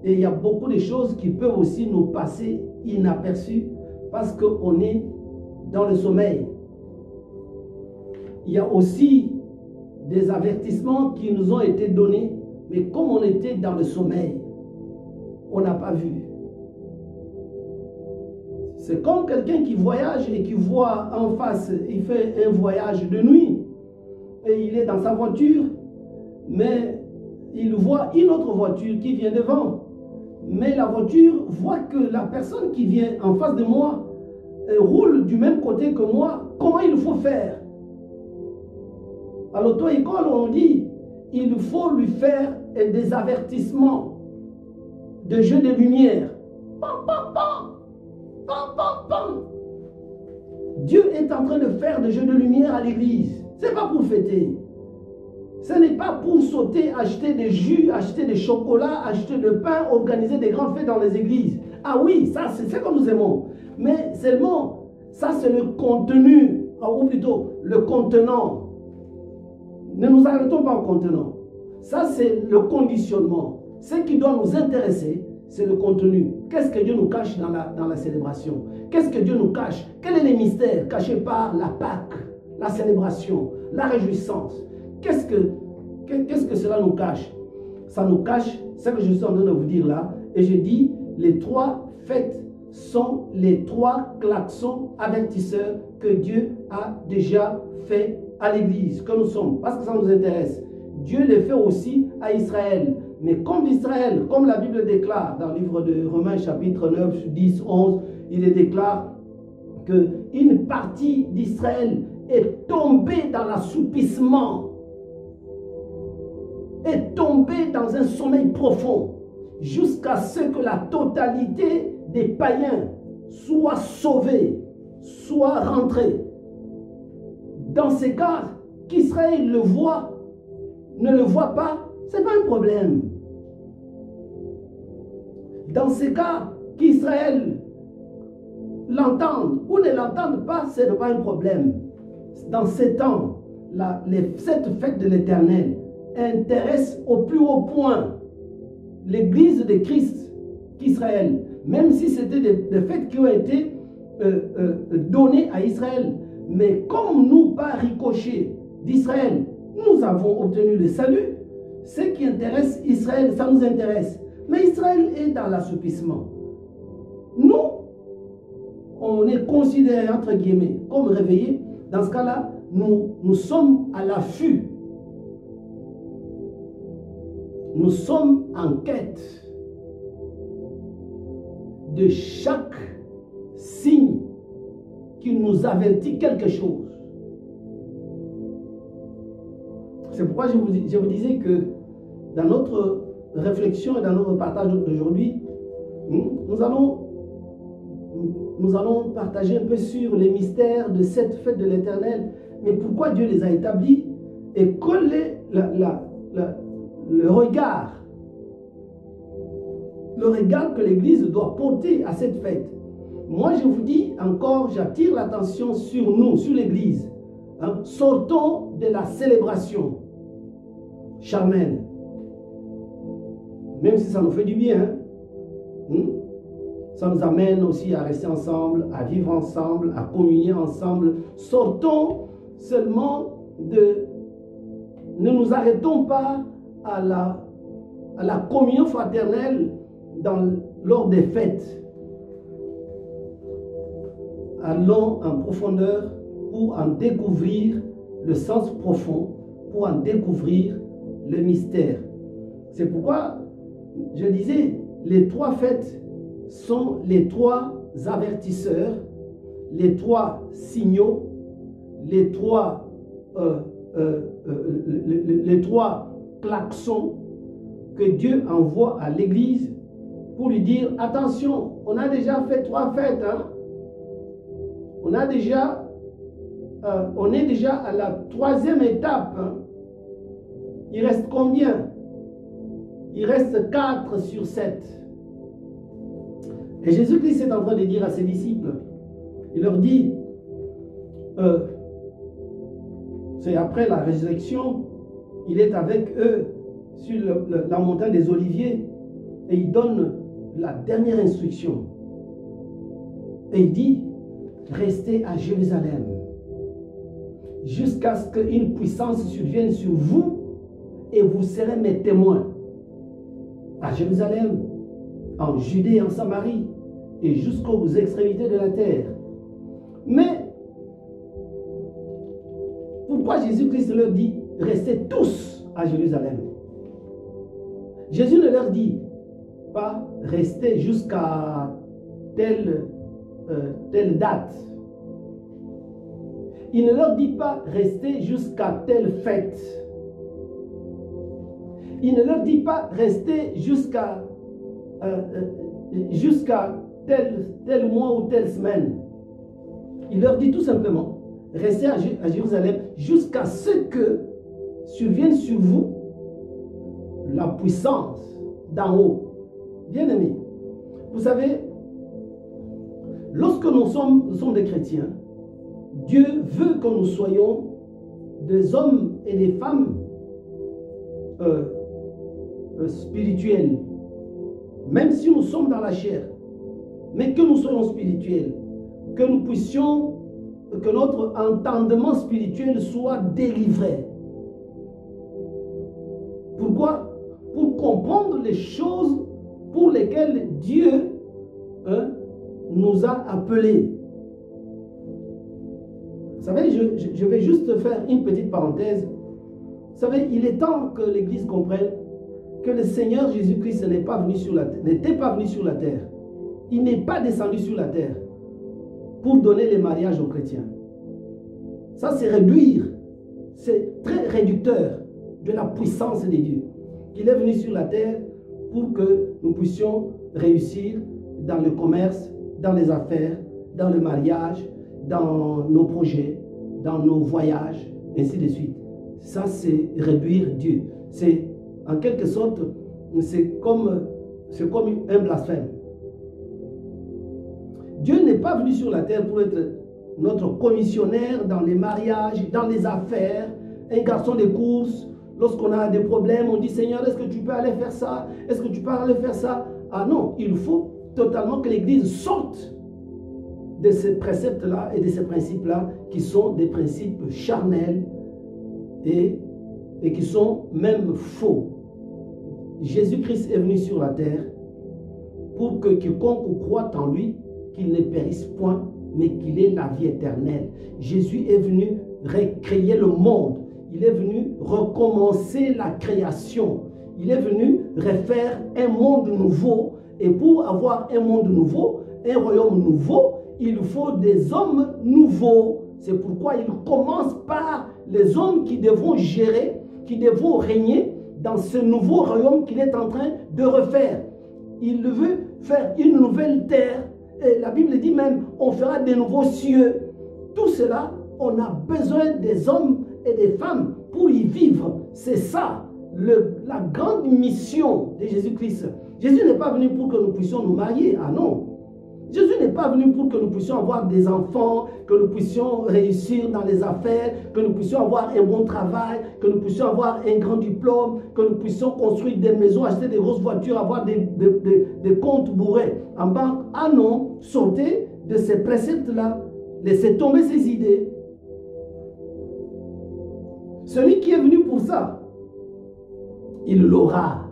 et il y a beaucoup de choses qui peuvent aussi nous passer inaperçues parce qu'on est dans le sommeil. Il y a aussi des avertissements qui nous ont été donnés, mais comme on était dans le sommeil, on n'a pas vu. C'est comme quelqu'un qui voyage et qui voit en face, il fait un voyage de nuit, et il est dans sa voiture, mais il voit une autre voiture qui vient devant. Mais la voiture voit que la personne qui vient en face de moi roule du même côté que moi. Comment il faut faire? À l'auto-école, on dit il faut lui faire des avertissements de jeu de lumière. Pam, pam, pam. Pam, pam, pam. Dieu est en train de faire des jeux de lumière à l'église. Ce n'est pas pour fêter. Ce n'est pas pour sauter, acheter des jus, acheter des chocolats, acheter du pain, organiser des grandes fêtes dans les églises. Ah oui, ça c'est ce que nous aimons. Mais seulement, ça c'est le contenu, ou plutôt le contenant. Ne nous arrêtons pas au contenant. Ça c'est le conditionnement. Ce qui doit nous intéresser, c'est le contenu. Qu'est-ce que Dieu nous cache dans la célébration? Qu'est-ce que Dieu nous cache? Quels sont les mystères cachés par la Pâque, la célébration, la réjouissance? Qu'est-ce que cela nous cache? Ça nous cache ce que je suis en train de vous dire là. Et je dis, les 3 fêtes sont les 3 klaxons avertisseurs que Dieu a déjà fait à l'église, que nous sommes, parce que ça nous intéresse. Dieu les fait aussi à Israël. Mais comme Israël, comme la Bible déclare dans le livre de Romains chapitre 9, 10, 11, il déclare qu'une partie d'Israël est tombée dans l'assoupissement, est tombée dans un sommeil profond, jusqu'à ce que la totalité des païens soit sauvée, soit rentrée. Dans ces cas, qu'Israël le voit, ne le voit pas, ce n'est pas un problème. Dans ces cas, qu'Israël l'entende ou ne l'entende pas, ce n'est pas un problème. Dans ces temps, cette fête de l'Éternel intéresse au plus haut point l'Église de Christ qu'Israël, même si c'était des fêtes qui ont été données à Israël. Mais comme nous, par ricochet d'Israël, nous avons obtenu le salut, ce qui intéresse Israël, ça nous intéresse. Mais Israël est dans l'assoupissement. Nous, on est considérés, entre guillemets, comme réveillés. Dans ce cas-là, nous sommes à l'affût. Nous sommes en quête de chaque signe qui nous avertit quelque chose. C'est pourquoi je vous disais que dans notre réflexion et dans notre partage d'aujourd'hui, nous allons partager un peu sur les mystères de cette fête de l'Éternel, mais pourquoi Dieu les a établis et quel est le regard que l'Église doit porter à cette fête. Moi, je vous dis encore, j'attire l'attention sur nous, sur l'Église. Sortons de la célébration charnelle. Même si ça nous fait du bien. Ça nous amène aussi à rester ensemble, à vivre ensemble, à communier ensemble. Sortons seulement de... Ne nous arrêtons pas à la communion fraternelle lors des fêtes. Allons en profondeur pour en découvrir le sens profond, pour en découvrir le mystère. C'est pourquoi je disais, les 3 fêtes sont les 3 avertisseurs, les 3 signaux, les 3 klaxons que Dieu envoie à l'Église pour lui dire, attention, on a déjà fait 3 fêtes, hein? On est déjà à la 3e étape, hein? Il reste combien? Il reste 4 sur 7. Et Jésus-Christ est en train de dire à ses disciples, il leur dit, c'est après la résurrection, il est avec eux sur la montagne des Oliviers et il donne la dernière instruction. Et il dit, restez à Jérusalem jusqu'à ce qu'une puissance survienne sur vous et vous serez mes témoins à Jérusalem, en Judée et en Samarie et jusqu'aux extrémités de la terre. Mais pourquoi Jésus-Christ leur dit restez tous à Jérusalem? Jésus ne leur dit pas restez jusqu'à telle date. Il ne leur dit pas restez jusqu'à telle fête. Il ne leur dit pas restez jusqu'à tel mois ou telle semaine. Il leur dit tout simplement restez à Jérusalem jusqu'à ce que survienne sur vous la puissance d'en haut. Bien-aimés, vous savez, lorsque nous sommes des chrétiens, Dieu veut que nous soyons des hommes et des femmes spirituels, même si nous sommes dans la chair, mais que nous soyons spirituels, que nous puissions, que notre entendement spirituel soit délivré. Pourquoi? Pour comprendre les choses pour lesquelles Dieu nous a appelés. Vous savez, je vais juste faire une petite parenthèse. Vous savez, il est temps que l'Église comprenne que le Seigneur Jésus-Christ n'était pas venu sur la terre. Il n'est pas descendu sur la terre pour donner les mariages aux chrétiens. Ça, c'est réduire. C'est très réducteur de la puissance de Dieu. Il est venu sur la terre pour que nous puissions réussir dans le commerce, dans les affaires, dans le mariage, dans nos projets, dans nos voyages, ainsi de suite. Ça, c'est réduire Dieu. C'est, en quelque sorte, c'est comme un blasphème. Dieu n'est pas venu sur la terre pour être notre commissionnaire dans les mariages, dans les affaires, un garçon de course. Lorsqu'on a des problèmes, on dit Seigneur, est-ce que tu peux aller faire ça? Est-ce que tu peux aller faire ça? Ah non, il faut totalement que l'Église sorte de ces préceptes-là et de ces principes-là qui sont des principes charnels et qui sont même faux. Jésus-Christ est venu sur la terre pour que quiconque croit en lui, qu'il ne périsse point, mais qu'il ait la vie éternelle. Jésus est venu recréer le monde. Il est venu recommencer la création. Il est venu refaire un monde nouveau. Et pour avoir un monde nouveau, un royaume nouveau, il faut des hommes nouveaux. C'est pourquoi il commence par les hommes qui devront gérer, qui devront régner dans ce nouveau royaume qu'il est en train de refaire. Il veut faire une nouvelle terre. Et la Bible dit même, on fera des nouveaux cieux. Tout cela, on a besoin des hommes et des femmes pour y vivre. C'est ça, la grande mission de Jésus-Christ. Jésus n'est pas venu pour que nous puissions nous marier. Ah non. Jésus n'est pas venu pour que nous puissions avoir des enfants, que nous puissions réussir dans les affaires, que nous puissions avoir un bon travail, que nous puissions avoir un grand diplôme, que nous puissions construire des maisons, acheter des grosses voitures, avoir des comptes bourrés en banque. Ah non, sortez de ces préceptes-là, laissez tomber ces idées. Celui qui est venu pour ça, il l'aura.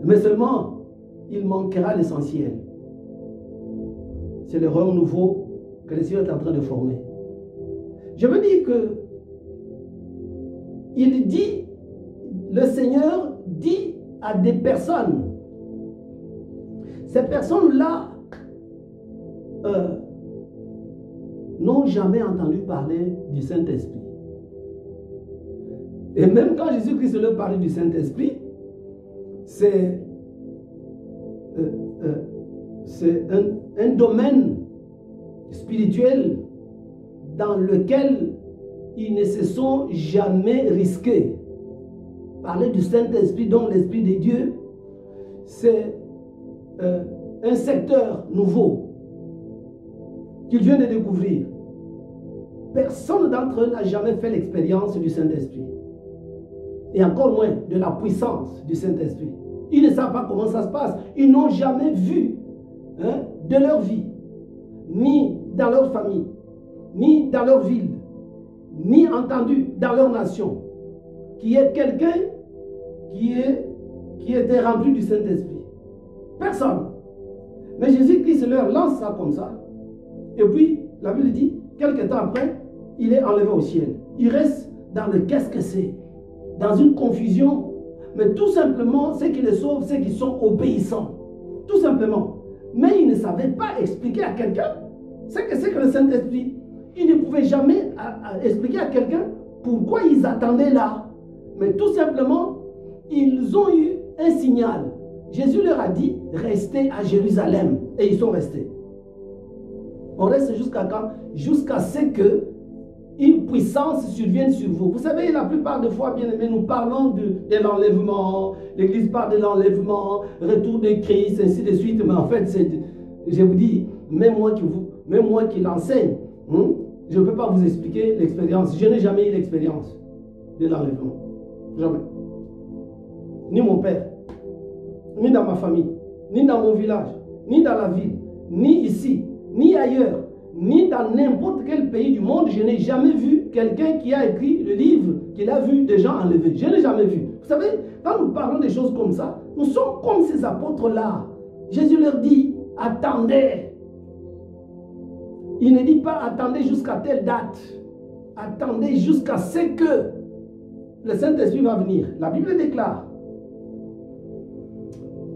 Mais seulement, il manquera l'essentiel. C'est le royaume nouveau que le Seigneur est en train de former. Je veux dire que il dit, le Seigneur dit à des personnes, ces personnes-là n'ont jamais entendu parler du Saint-Esprit. Et même quand Jésus-Christ leur parlait du Saint-Esprit, c'est un domaine spirituel dans lequel ils ne se sont jamais risqués. Parler du Saint-Esprit, donc l'Esprit de Dieu, c'est un secteur nouveau qu'ils viennent de découvrir. Personne d'entre eux n'a jamais fait l'expérience du Saint-Esprit. Et encore moins de la puissance du Saint-Esprit. Ils ne savent pas comment ça se passe. Ils n'ont jamais vu de leur vie, ni dans leur famille, ni dans leur ville, ni entendu dans leur nation, qui est quelqu'un qui était rempli du Saint-Esprit. Personne. Mais Jésus-Christ leur lance ça comme ça. Et puis, la Bible dit, quelques temps après, il est enlevé au ciel. Il reste dans le qu'est-ce que c'est, dans une confusion. Mais tout simplement, ce qui les sauve, c'est qu'ils sont obéissants. Tout simplement. Mais ils ne savaient pas expliquer à quelqu'un ce que c'est que le Saint-Esprit. Ils ne pouvaient jamais expliquer à quelqu'un pourquoi ils attendaient là. Mais tout simplement, ils ont eu un signal. Jésus leur a dit, restez à Jérusalem. Et ils sont restés. On reste jusqu'à quand? Jusqu'à ce que une puissance survienne sur vous. Vous savez, la plupart des fois, bien aimés, nous parlons de l'enlèvement. L'Église parle de l'enlèvement, retour de Christ, ainsi de suite. Mais en fait, je vous dis, même moi qui l'enseigne, je ne peux pas vous expliquer l'expérience. Je n'ai jamais eu l'expérience de l'enlèvement. Jamais. Ni mon père, ni dans ma famille, ni dans mon village, ni dans la ville, ni ici, ni ailleurs, ni dans n'importe quel pays du monde. Je n'ai jamais vu quelqu'un qui a écrit le livre qu'il a vu des gens enlevés. Je n'ai jamais vu. Vous savez, quand nous parlons des choses comme ça, nous sommes comme ces apôtres-là. Jésus leur dit, attendez. Il ne dit pas attendez jusqu'à telle date. Attendez jusqu'à ce que le Saint-Esprit va venir. La Bible déclare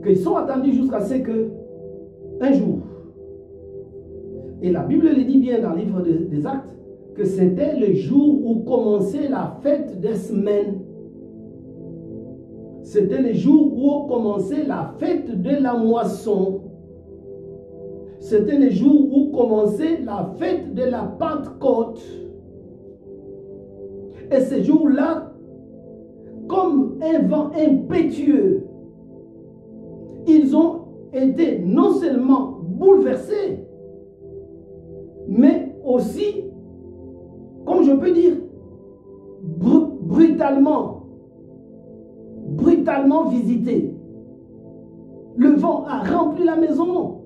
qu'ils sont attendus jusqu'à ce que un jour. Et la Bible le dit bien dans le livre des Actes, que c'était le jour où commençait la fête des semaines. C'était le jour où commençait la fête de la moisson. C'était le jour où commençait la fête de la Pentecôte. Et ce jour-là, comme un vent impétueux, ils ont été non seulement bouleversés, mais aussi, comme je peux dire, brutalement visités. Le vent a rempli la maison.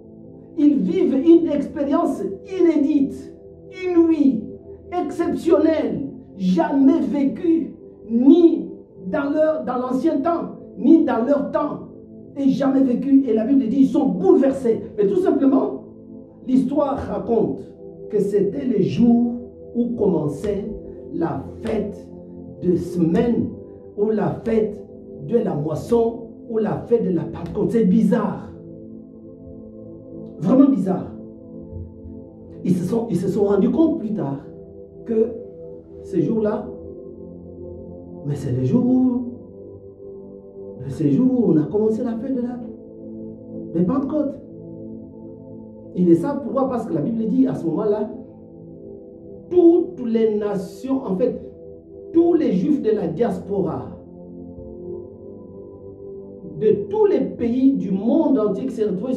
Ils vivent une expérience inédite, inouïe, exceptionnelle, jamais vécue, ni dans l'ancien temps, ni dans leur temps, et jamais vécue. Et la Bible dit, ils sont bouleversés. Mais tout simplement, l'histoire raconte que c'était le jour où commençait la fête de semaine, ou la fête de la moisson, ou la fête de la Pentecôte. C'est bizarre. Vraiment bizarre. Ils se sont rendus compte plus tard que ces jours-là, mais c'est le jour où on a commencé la fête de Pentecôte. Ils le savent pourquoi? Parce que la Bible dit à ce moment-là, toutes les nations, en fait, tous les juifs de la diaspora, de tous les pays du monde entier qui s'est retrouvé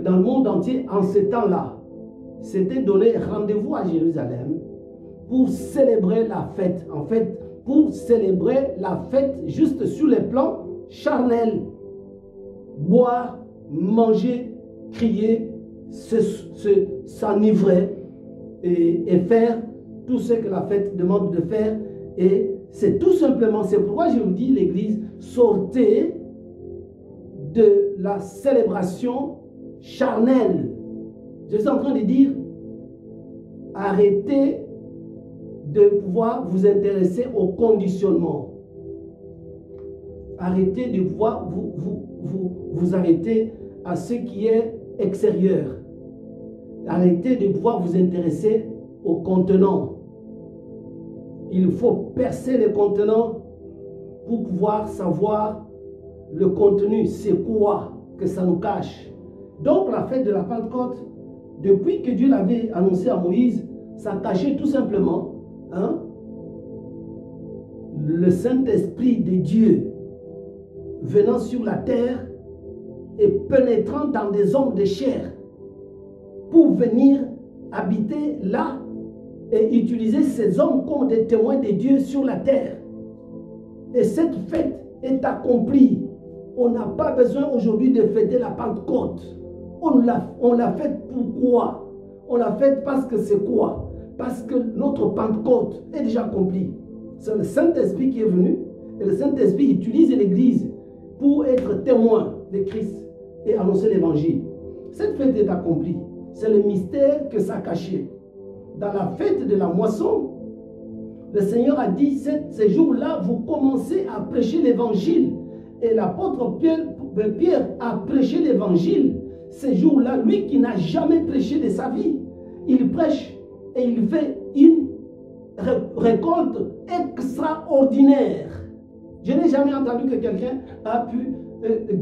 dans le monde entier en ce temps-là, s'étaient donné rendez-vous à Jérusalem pour célébrer la fête. En fait, pour célébrer la fête juste sur les plans charnels. Boire, manger, crier, s'enivrer et faire tout ce que la fête demande de faire. Et c'est tout simplement, c'est pourquoi je vous dis, l'Église, sortez de la célébration charnelle. Je suis en train de dire, arrêtez de pouvoir vous intéresser au conditionnement. Arrêtez de pouvoir vous arrêter à ce qui est extérieur. Arrêtez de pouvoir vous intéresser au contenant. Il faut percer le contenant pour pouvoir savoir le contenu, c'est quoi que ça nous cache. Donc la fête de la Pentecôte, depuis que Dieu l'avait annoncé à Moïse, ça cachait tout simplement le Saint-Esprit de Dieu venant sur la terre et pénétrant dans des hommes de chair pour venir habiter là et utiliser ces hommes comme des témoins de Dieu sur la terre. Et cette fête est accomplie. On n'a pas besoin aujourd'hui de fêter la Pentecôte. On l'a faite pourquoi? On l'a faite parce que c'est quoi? Parce que notre Pentecôte est déjà accomplie. C'est le Saint-Esprit qui est venu et le Saint-Esprit utilise l'Église pour être témoin de Christ et annoncer l'Évangile. Cette fête est accomplie. C'est le mystère que ça cachait. Dans la fête de la moisson, le Seigneur a dit, ces jours-là, vous commencez à prêcher l'Évangile. Et l'apôtre Pierre a prêché l'Évangile. Ces jours-là, lui qui n'a jamais prêché de sa vie, il prêche et il fait une récolte extraordinaire. Je n'ai jamais entendu que quelqu'un a pu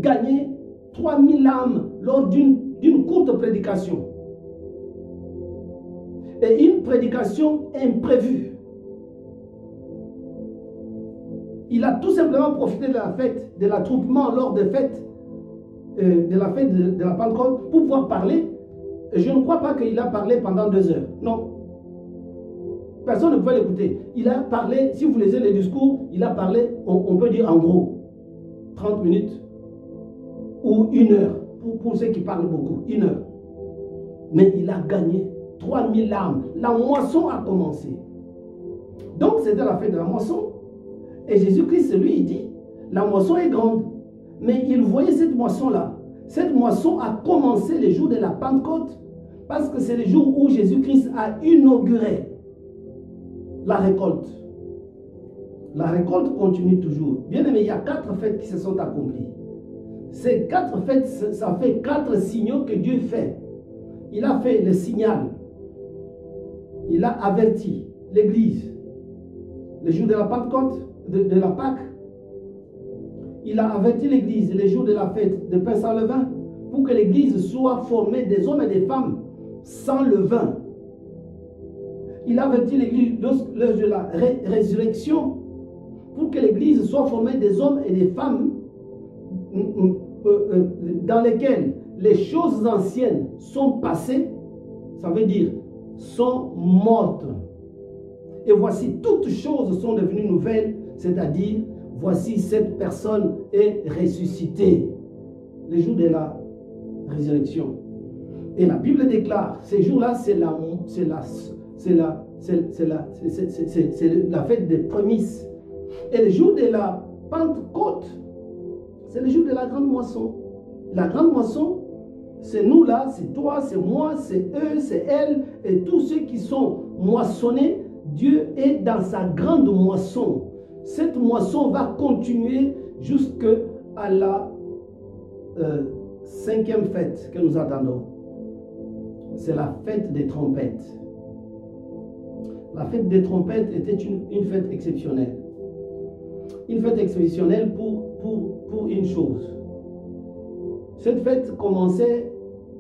gagner 3000 âmes lors d'une courte prédication. Et une prédication imprévue. Il a tout simplement profité de la fête, de l'attroupement lors des fêtes, de la fête de la Pentecôte pour pouvoir parler. Et je ne crois pas qu'il a parlé pendant 2 heures. Non. Personne ne pouvait l'écouter. Il a parlé, si vous lisez les discours, il a parlé, on peut dire en gros, 30 minutes ou 1 heure. Pour ceux qui parlent beaucoup, 1 heure. Mais il a gagné 3000 âmes. La moisson a commencé. Donc c'était la fête de la moisson. Et Jésus-Christ, lui, il dit, la moisson est grande. Mais il voyait cette moisson-là. Cette moisson a commencé le jour de la Pentecôte parce que c'est le jour où Jésus-Christ a inauguré la récolte. La récolte continue toujours. Bien aimé, il y a 4 fêtes qui se sont accomplies. Ces 4 fêtes, ça fait 4 signaux que Dieu fait. Il a fait le signal. Il a averti l'Église. Le jour de la Pentecôte, de la Pâque, il a averti l'Église les jours de la fête de pain sans levain pour que l'Église soit formée des hommes et des femmes sans levain. Il a averti l'Église lors de la résurrection pour que l'Église soit formée des hommes et des femmes dans lesquels les choses anciennes sont passées, ça veut dire sont mortes. Et voici, toutes choses sont devenues nouvelles, c'est-à-dire, voici cette personne est ressuscitée. Le jour de la résurrection. Et la Bible déclare, ces jours-là, c'est la fête des prémices. Et le jour de la Pentecôte, c'est le jour de la grande moisson. La grande moisson, c'est nous là, c'est toi, c'est moi, c'est eux, c'est elle, et tous ceux qui sont moissonnés. Dieu est dans sa grande moisson. Cette moisson va continuer jusqu'à la 5e fête que nous attendons. C'est la fête des trompettes. La fête des trompettes était une fête exceptionnelle. Une fête exceptionnelle pour une chose. Cette fête commençait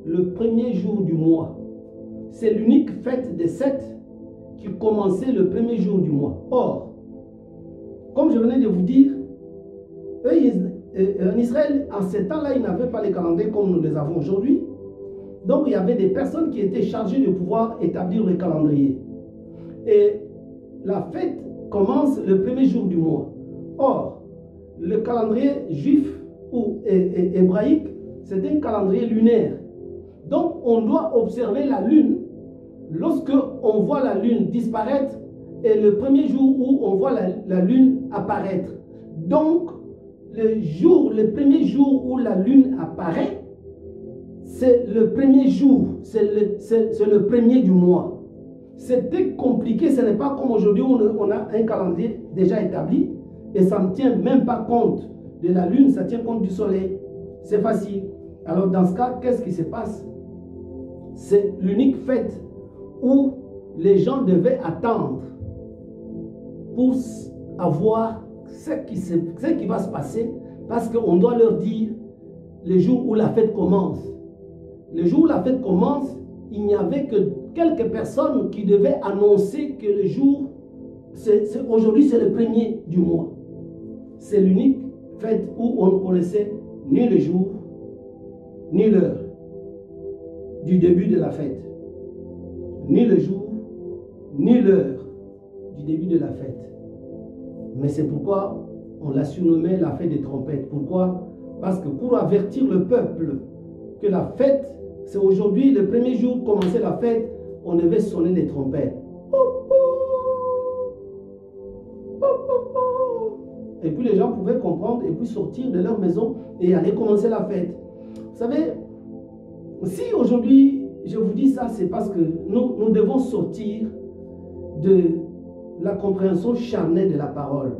le 1er jour du mois. C'est l'unique fête des 7 qui commençait le 1er jour du mois. Or, comme je venais de vous dire, en Israël, en ces temps-là, ils n'avaient pas les calendriers comme nous les avons aujourd'hui. Donc, il y avait des personnes qui étaient chargées de pouvoir établir le calendrier. Et la fête commence le 1er jour du mois. Or, le calendrier juif ou hébraïque, c'est un calendrier lunaire. Donc, on doit observer la lune. Lorsque on voit la lune disparaître et le 1er jour où on voit la lune apparaître. Donc, le 1er jour où la lune apparaît, c'est le 1er jour, c'est le 1er du mois. C'était compliqué, ce n'est pas comme aujourd'hui où on a un calendrier déjà établi et ça ne tient même pas compte de la lune, ça tient compte du soleil. C'est facile. Alors dans ce cas, qu'est-ce qui se passe? C'est l'unique fête où les gens devaient attendre pour avoir ce qui va se passer, parce qu'on doit leur dire le jour où la fête commence. Le jour où la fête commence, il n'y avait que quelques personnes qui devaient annoncer que le jour, aujourd'hui c'est le 1er du mois. C'est l'unique fête où on ne connaissait ni le jour, ni l'heure du début de la fête. Ni le jour, ni l'heure du début de la fête. Mais c'est pourquoi on l'a surnommé la fête des trompettes. Pourquoi? Parce que pour avertir le peuple que la fête, c'est aujourd'hui, le 1er jour, commencer la fête, on devait sonner les trompettes. Et puis les gens pouvaient comprendre et puis sortir de leur maison et aller commencer la fête. Vous savez, si aujourd'hui je vous dis ça, c'est parce que nous devons sortir de la compréhension charnelle de la parole.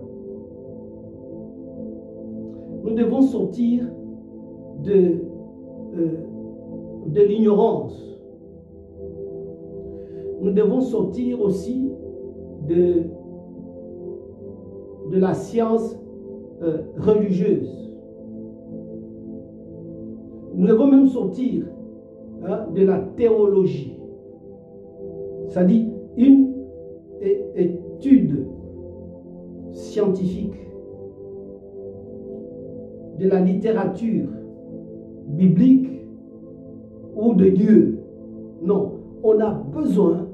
Nous devons sortir de l'ignorance. Nous devons sortir aussi de la science religieuse. Nous devons même sortir de la théologie. C'est-à-dire une étude scientifique de la littérature biblique ou de Dieu. Non, on a besoin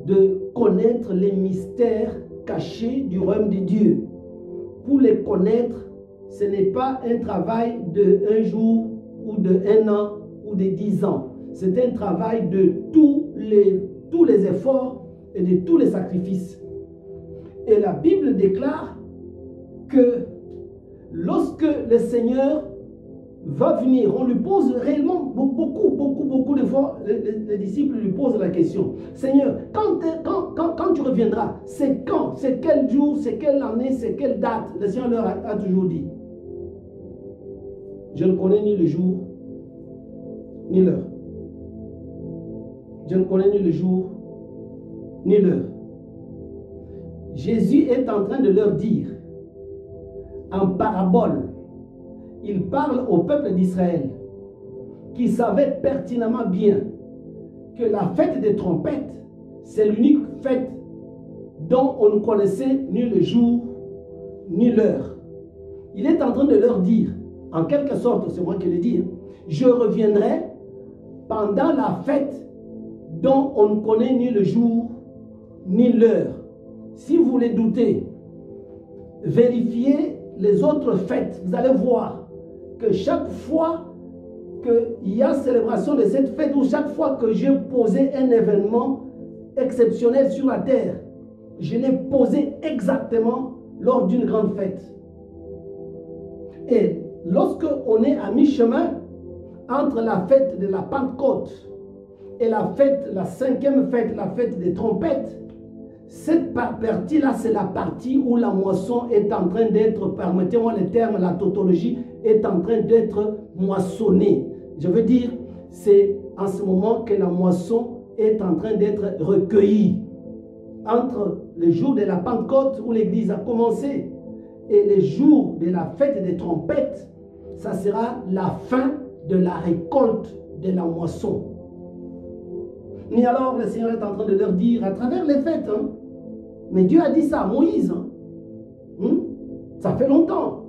de connaître les mystères cachés du royaume de Dieu. Pour les connaître, ce n'est pas un travail de un jour ou de un an ou de 10 ans. C'est un travail de tous les efforts et de tous les sacrifices. Et la Bible déclare que lorsque le Seigneur va venir, on lui pose réellement beaucoup de fois, les disciples lui posent la question: Seigneur, quand tu reviendras, c'est quand? C'est quel jour? C'est quelle année? C'est quelle date? Le Seigneur leur a toujours dit: je ne connais ni le jour, ni l'heure. Je ne connais ni le jour, ni l'heure. Jésus est en train de leur dire, en parabole, il parle au peuple d'Israël, qui savait pertinemment bien que la fête des trompettes, c'est l'unique fête dont on ne connaissait ni le jour, ni l'heure. Il est en train de leur dire, en quelque sorte, c'est moi qui le dis, je reviendrai pendant la fête dont on ne connaît ni le jour, ni l'heure. Si vous les doutez, vérifiez les autres fêtes. Vous allez voir que chaque fois qu'il y a célébration de cette fête, ou chaque fois que j'ai posé un événement exceptionnel sur la terre, je l'ai posé exactement lors d'une grande fête. Et lorsque on est à mi-chemin entre la fête de la Pentecôte et la 5e fête, la fête des trompettes, cette partie-là, c'est la partie où la moisson est en train d'être, permettez-moi le terme, la tautologie, est en train d'être moissonnée. Je veux dire, c'est en ce moment que la moisson est en train d'être recueillie. Entre le jour de la Pentecôte, où l'Église a commencé, et le jour de la fête des trompettes, ça sera la fin de la récolte de la moisson. Mais alors, le Seigneur est en train de leur dire, à travers les fêtes, mais Dieu a dit ça à Moïse. Ça fait longtemps.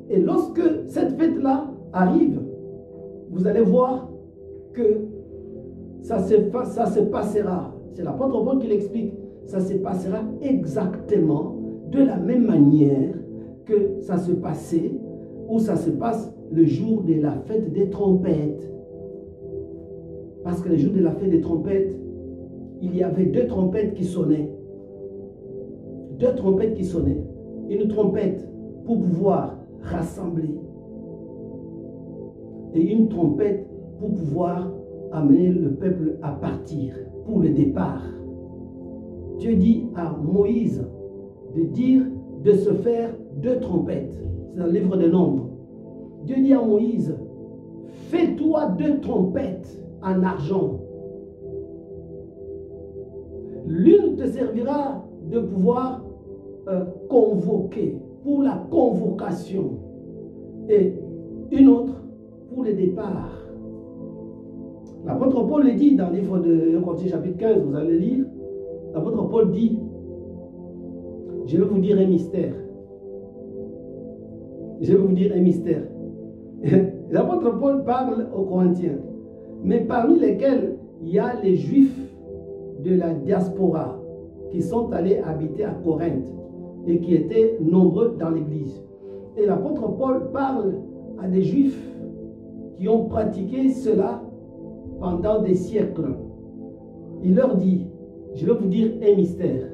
Et lorsque cette fête-là arrive, vous allez voir que ça se passera. C'est l'apôtre Paul qui l'explique. Ça se passera exactement de la même manière que ça se passait, ou ça se passe le jour de la fête des trompettes. Parce que le jour de la fête des trompettes, il y avait 2 trompettes qui sonnaient. 2 trompettes qui sonnaient. Une trompette pour pouvoir rassembler. Et une trompette pour pouvoir amener le peuple à partir. pour le départ. Dieu dit à Moïse de se faire 2 trompettes. C'est dans le livre de Nombres. Dieu dit à Moïse, fais-toi 2 trompettes en argent. L'une te servira de pouvoir convoquer, pour la convocation, et une autre pour le départ. L'apôtre Paul le dit dans le livre de 1 Corinthiens chapitre 15, vous allez lire. L'apôtre Paul dit, je vais vous dire un mystère. Je vais vous dire un mystère. L'apôtre Paul parle aux Corinthiens, mais parmi lesquels il y a les Juifs de la diaspora qui sont allés habiter à Corinthe et qui étaient nombreux dans l'église. Et l'apôtre Paul parle à des Juifs qui ont pratiqué cela pendant des siècles. Il leur dit, je vais vous dire un mystère.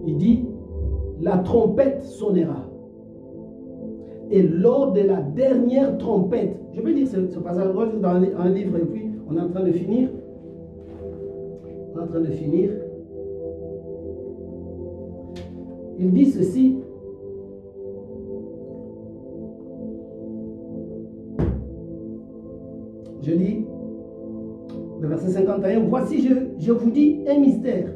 Il dit, la trompette sonnera. Et lors de la dernière trompette, je vais lire ce passage dans un livre et puis on est en train de finir. On est en train de finir. Il dit ceci. Je lis le verset 51. Voici, je vous dis un mystère.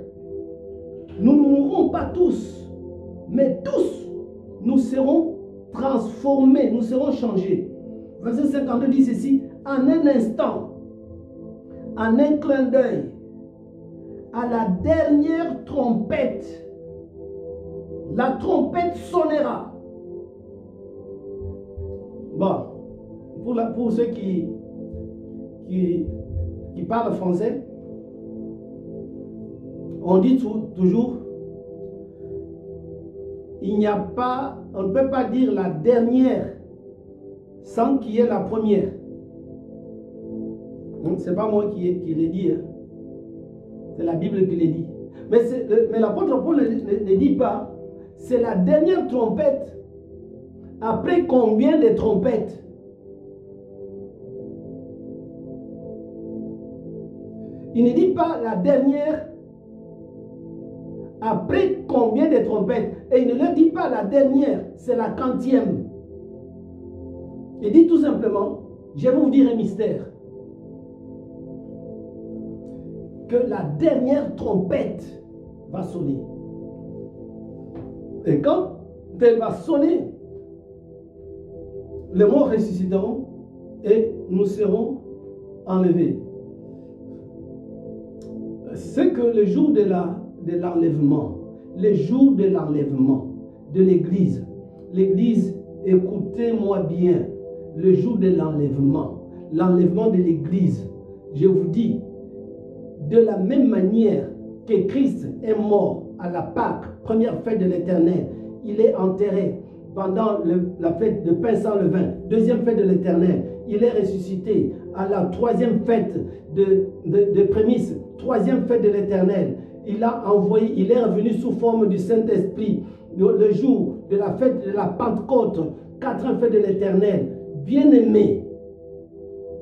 Nous ne mourrons pas tous, mais tous nous serons transformés, nous serons changés. Verset 52 dit ceci. En un instant, en un clin d'œil, à la dernière trompette, la trompette sonnera. Bon, pour ceux qui parlent français, on dit toujours, il n'y a pas, on ne peut pas dire la dernière sans qu'il y ait la première. Ce n'est pas moi qui l'ai dit, hein. C'est la Bible qui l'a dit. Mais l'apôtre Paul ne dit pas, c'est la dernière trompette. Après combien de trompettes? Il ne dit pas la dernière. Après combien de trompettes? Et il ne leur dit pas la dernière, c'est la 40e. Il dit tout simplement, je vais vous dire un mystère. Que la dernière trompette va sonner. Et quand elle va sonner, les morts ressusciteront et nous serons enlevés. C'est que le jour de l'enlèvement, le jour de l'enlèvement de l'Église, écoutez-moi bien, le jour de l'enlèvement de l'Église, je vous dis, de la même manière que Christ est mort à la Pâque, première fête de l'Éternel, il est enterré pendant la fête de pain sans levain, deuxième fête de l'Éternel, il est ressuscité à la 3e fête de prémices, 3e fête de l'Éternel. Il est revenu sous forme du Saint-Esprit le jour de la fête de la Pentecôte, 4e fête de l'Éternel. Bien-aimé,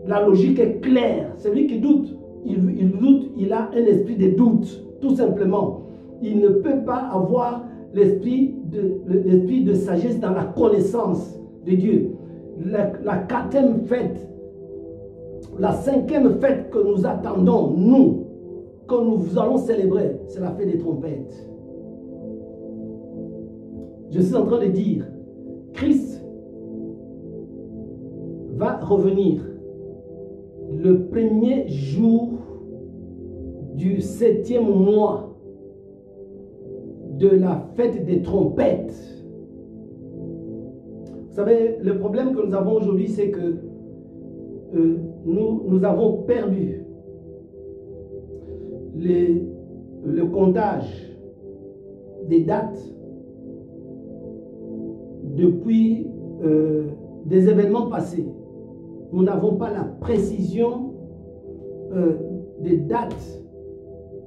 la logique est claire. Celui qui doute, il doute, il a un esprit de doute, tout simplement. Il ne peut pas avoir l'esprit de sagesse dans la connaissance de Dieu. La 4e fête, la 5e fête que nous attendons, nous, que nous allons célébrer, c'est la fête des trompettes. Je suis en train de dire, Christ va revenir le 1er jour du 7e mois de la fête des trompettes. Vous savez, le problème que nous avons aujourd'hui, c'est que nous avons perdu le comptage des dates depuis des événements passés. Nous n'avons pas la précision des dates.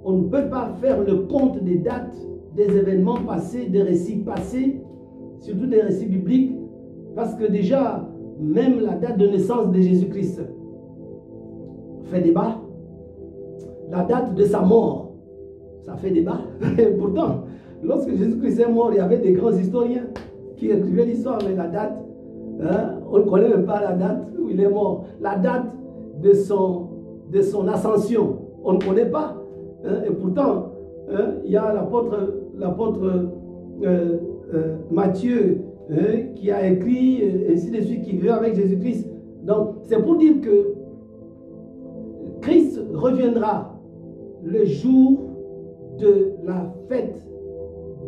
On ne peut pas faire le compte des dates des événements passés, des récits passés, surtout des récits bibliques, parce que déjà, même la date de naissance de Jésus-Christ, fait débat. La date de sa mort, ça fait débat. Et pourtant, lorsque Jésus-Christ est mort, il y avait des grands historiens qui écrivaient l'histoire, mais la date, hein, on ne connaît même pas la date où il est mort. La date de son ascension, on ne connaît pas. Hein, et pourtant, hein, il y a l'apôtre Matthieu qui a écrit, ainsi de suite, qui vit avec Jésus-Christ. Donc, c'est pour dire que Christ reviendra le jour de la fête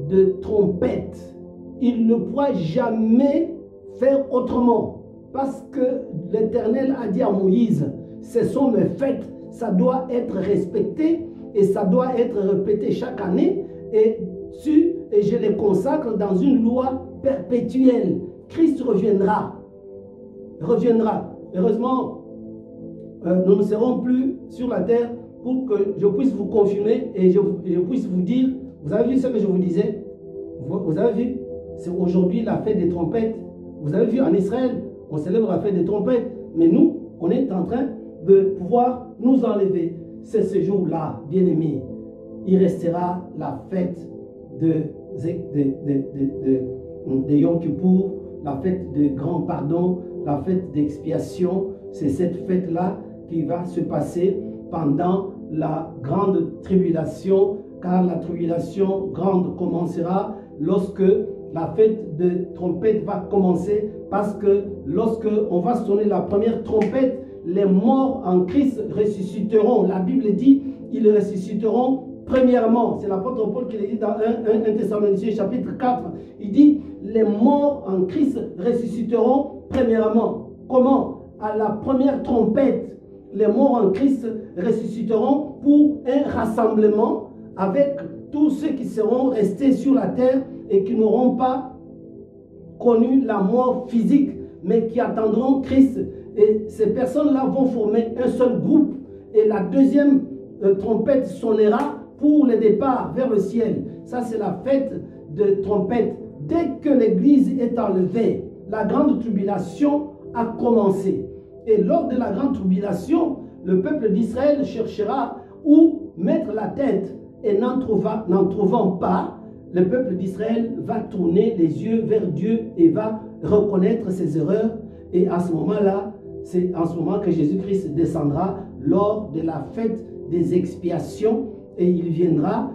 de trompette. Il ne pourra jamais faire autrement. Parce que l'Éternel a dit à Moïse, ce sont mes fêtes, ça doit être respecté et ça doit être répété chaque année. Et je les consacre dans une loi perpétuelle. Christ reviendra. Heureusement, nous ne serons plus sur la terre pour que je puisse vous confirmer et je puisse vous dire, vous avez vu ce que je vous disais? Vous avez vu? C'est aujourd'hui la fête des trompettes. Vous avez vu en Israël, on célèbre la fête des trompettes. Mais nous, on est en train de pouvoir nous enlever. C'est ce jour-là, bien-aimés. Il restera la fête de Yom Kippour, la fête de grand pardon, la fête d'expiation. C'est cette fête-là qui va se passer pendant la grande tribulation, car la tribulation grande commencera lorsque la fête de trompette va commencer, parce que lorsque on va sonner la première trompette, les morts en Christ ressusciteront. La Bible dit, ils ressusciteront premièrement. C'est l'apôtre Paul qui le dit dans 1 Thessaloniciens chapitre 4. Il dit, les morts en Christ ressusciteront premièrement. Comment? À la première trompette, les morts en Christ ressusciteront pour un rassemblement avec tous ceux qui seront restés sur la terre et qui n'auront pas connu la mort physique, mais qui attendront Christ. Et ces personnes-là vont former un seul groupe. Et la deuxième trompette sonnera pour le départ vers le ciel. Ça, c'est la fête de trompette. Dès que l'Église est enlevée, la grande tribulation a commencé. Et lors de la grande tribulation, le peuple d'Israël cherchera où mettre la tête. Et n'en trouvant pas, le peuple d'Israël va tourner les yeux vers Dieu et va reconnaître ses erreurs. Et à ce moment-là, c'est en ce moment que Jésus-Christ descendra lors de la fête des expiations et il viendra,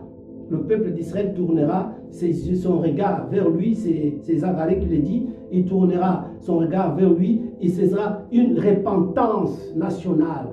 le peuple d'Israël tournera son regard vers lui, c'est Zacharie qui le dit, il tournera son regard vers lui et ce sera une repentance nationale.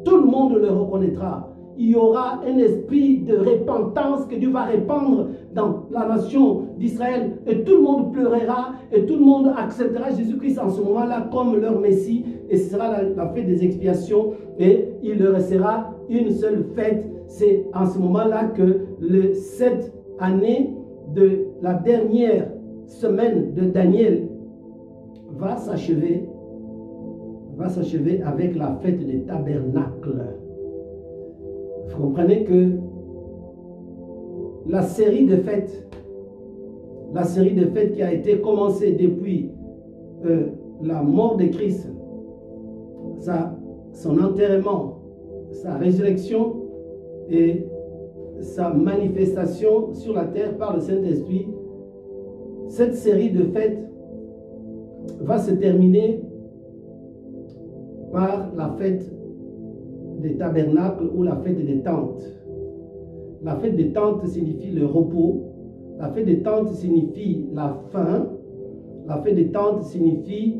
Tout le monde le reconnaîtra. Il y aura un esprit de repentance que Dieu va répandre dans la nation d'Israël. Et tout le monde pleurera et tout le monde acceptera Jésus-Christ en ce moment-là comme leur Messie. Et ce sera la fête des expiations. Et il leur restera une seule fête. C'est en ce moment-là que cette année de la dernière semaine de Daniel va s'achever avec la fête des tabernacles. Vous comprenez que la série de fêtes qui a été commencée depuis la mort de Christ, son enterrement, sa résurrection et sa manifestation sur la terre par le Saint-Esprit, cette série de fêtes va se terminer par la fête des tabernacles ou la fête des tentes. La fête des tentes signifie le repos. La fête des tentes signifie la fin. La fête des tentes signifie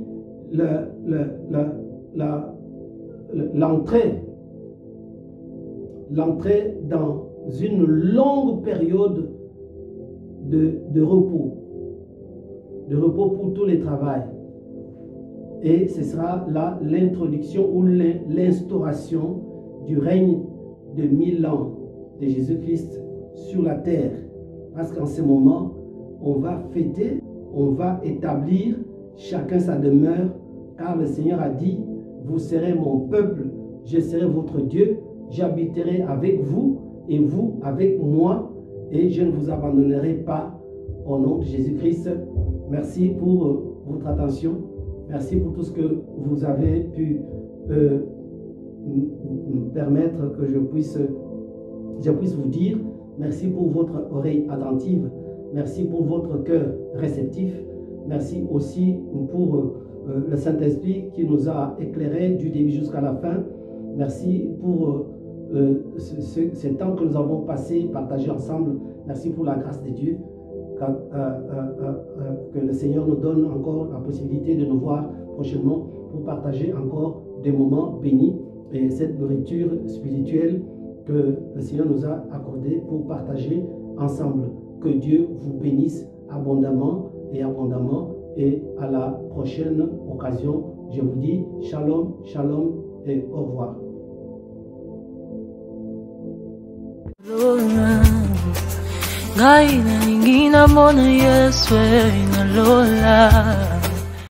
l'entrée dans une longue période de repos. De repos pour tous les travails. Et ce sera là l'introduction ou l'instauration du règne de 1000 ans de Jésus-Christ sur la terre. Parce qu'en ce moment, on va fêter, on va établir chacun sa demeure, car le Seigneur a dit, vous serez mon peuple, je serai votre Dieu, j'habiterai avec vous et vous avec moi, et je ne vous abandonnerai pas au nom de Jésus-Christ. Merci pour votre attention. Merci pour tout ce que vous avez pu me permettre que je puisse vous dire merci pour votre oreille attentive, merci pour votre cœur réceptif, merci aussi pour le Saint-Esprit qui nous a éclairés du début jusqu'à la fin. Merci pour ce temps que nous avons passé, partagé ensemble. Merci pour la grâce de Dieu. Que le Seigneur nous donne encore la possibilité de nous voir prochainement pour partager encore des moments bénis et cette nourriture spirituelle que le Seigneur nous a accordée pour partager ensemble. Que Dieu vous bénisse abondamment et à la prochaine occasion. Je vous dis shalom, shalom et au revoir. Ngai na ingina mona Yesu ina lola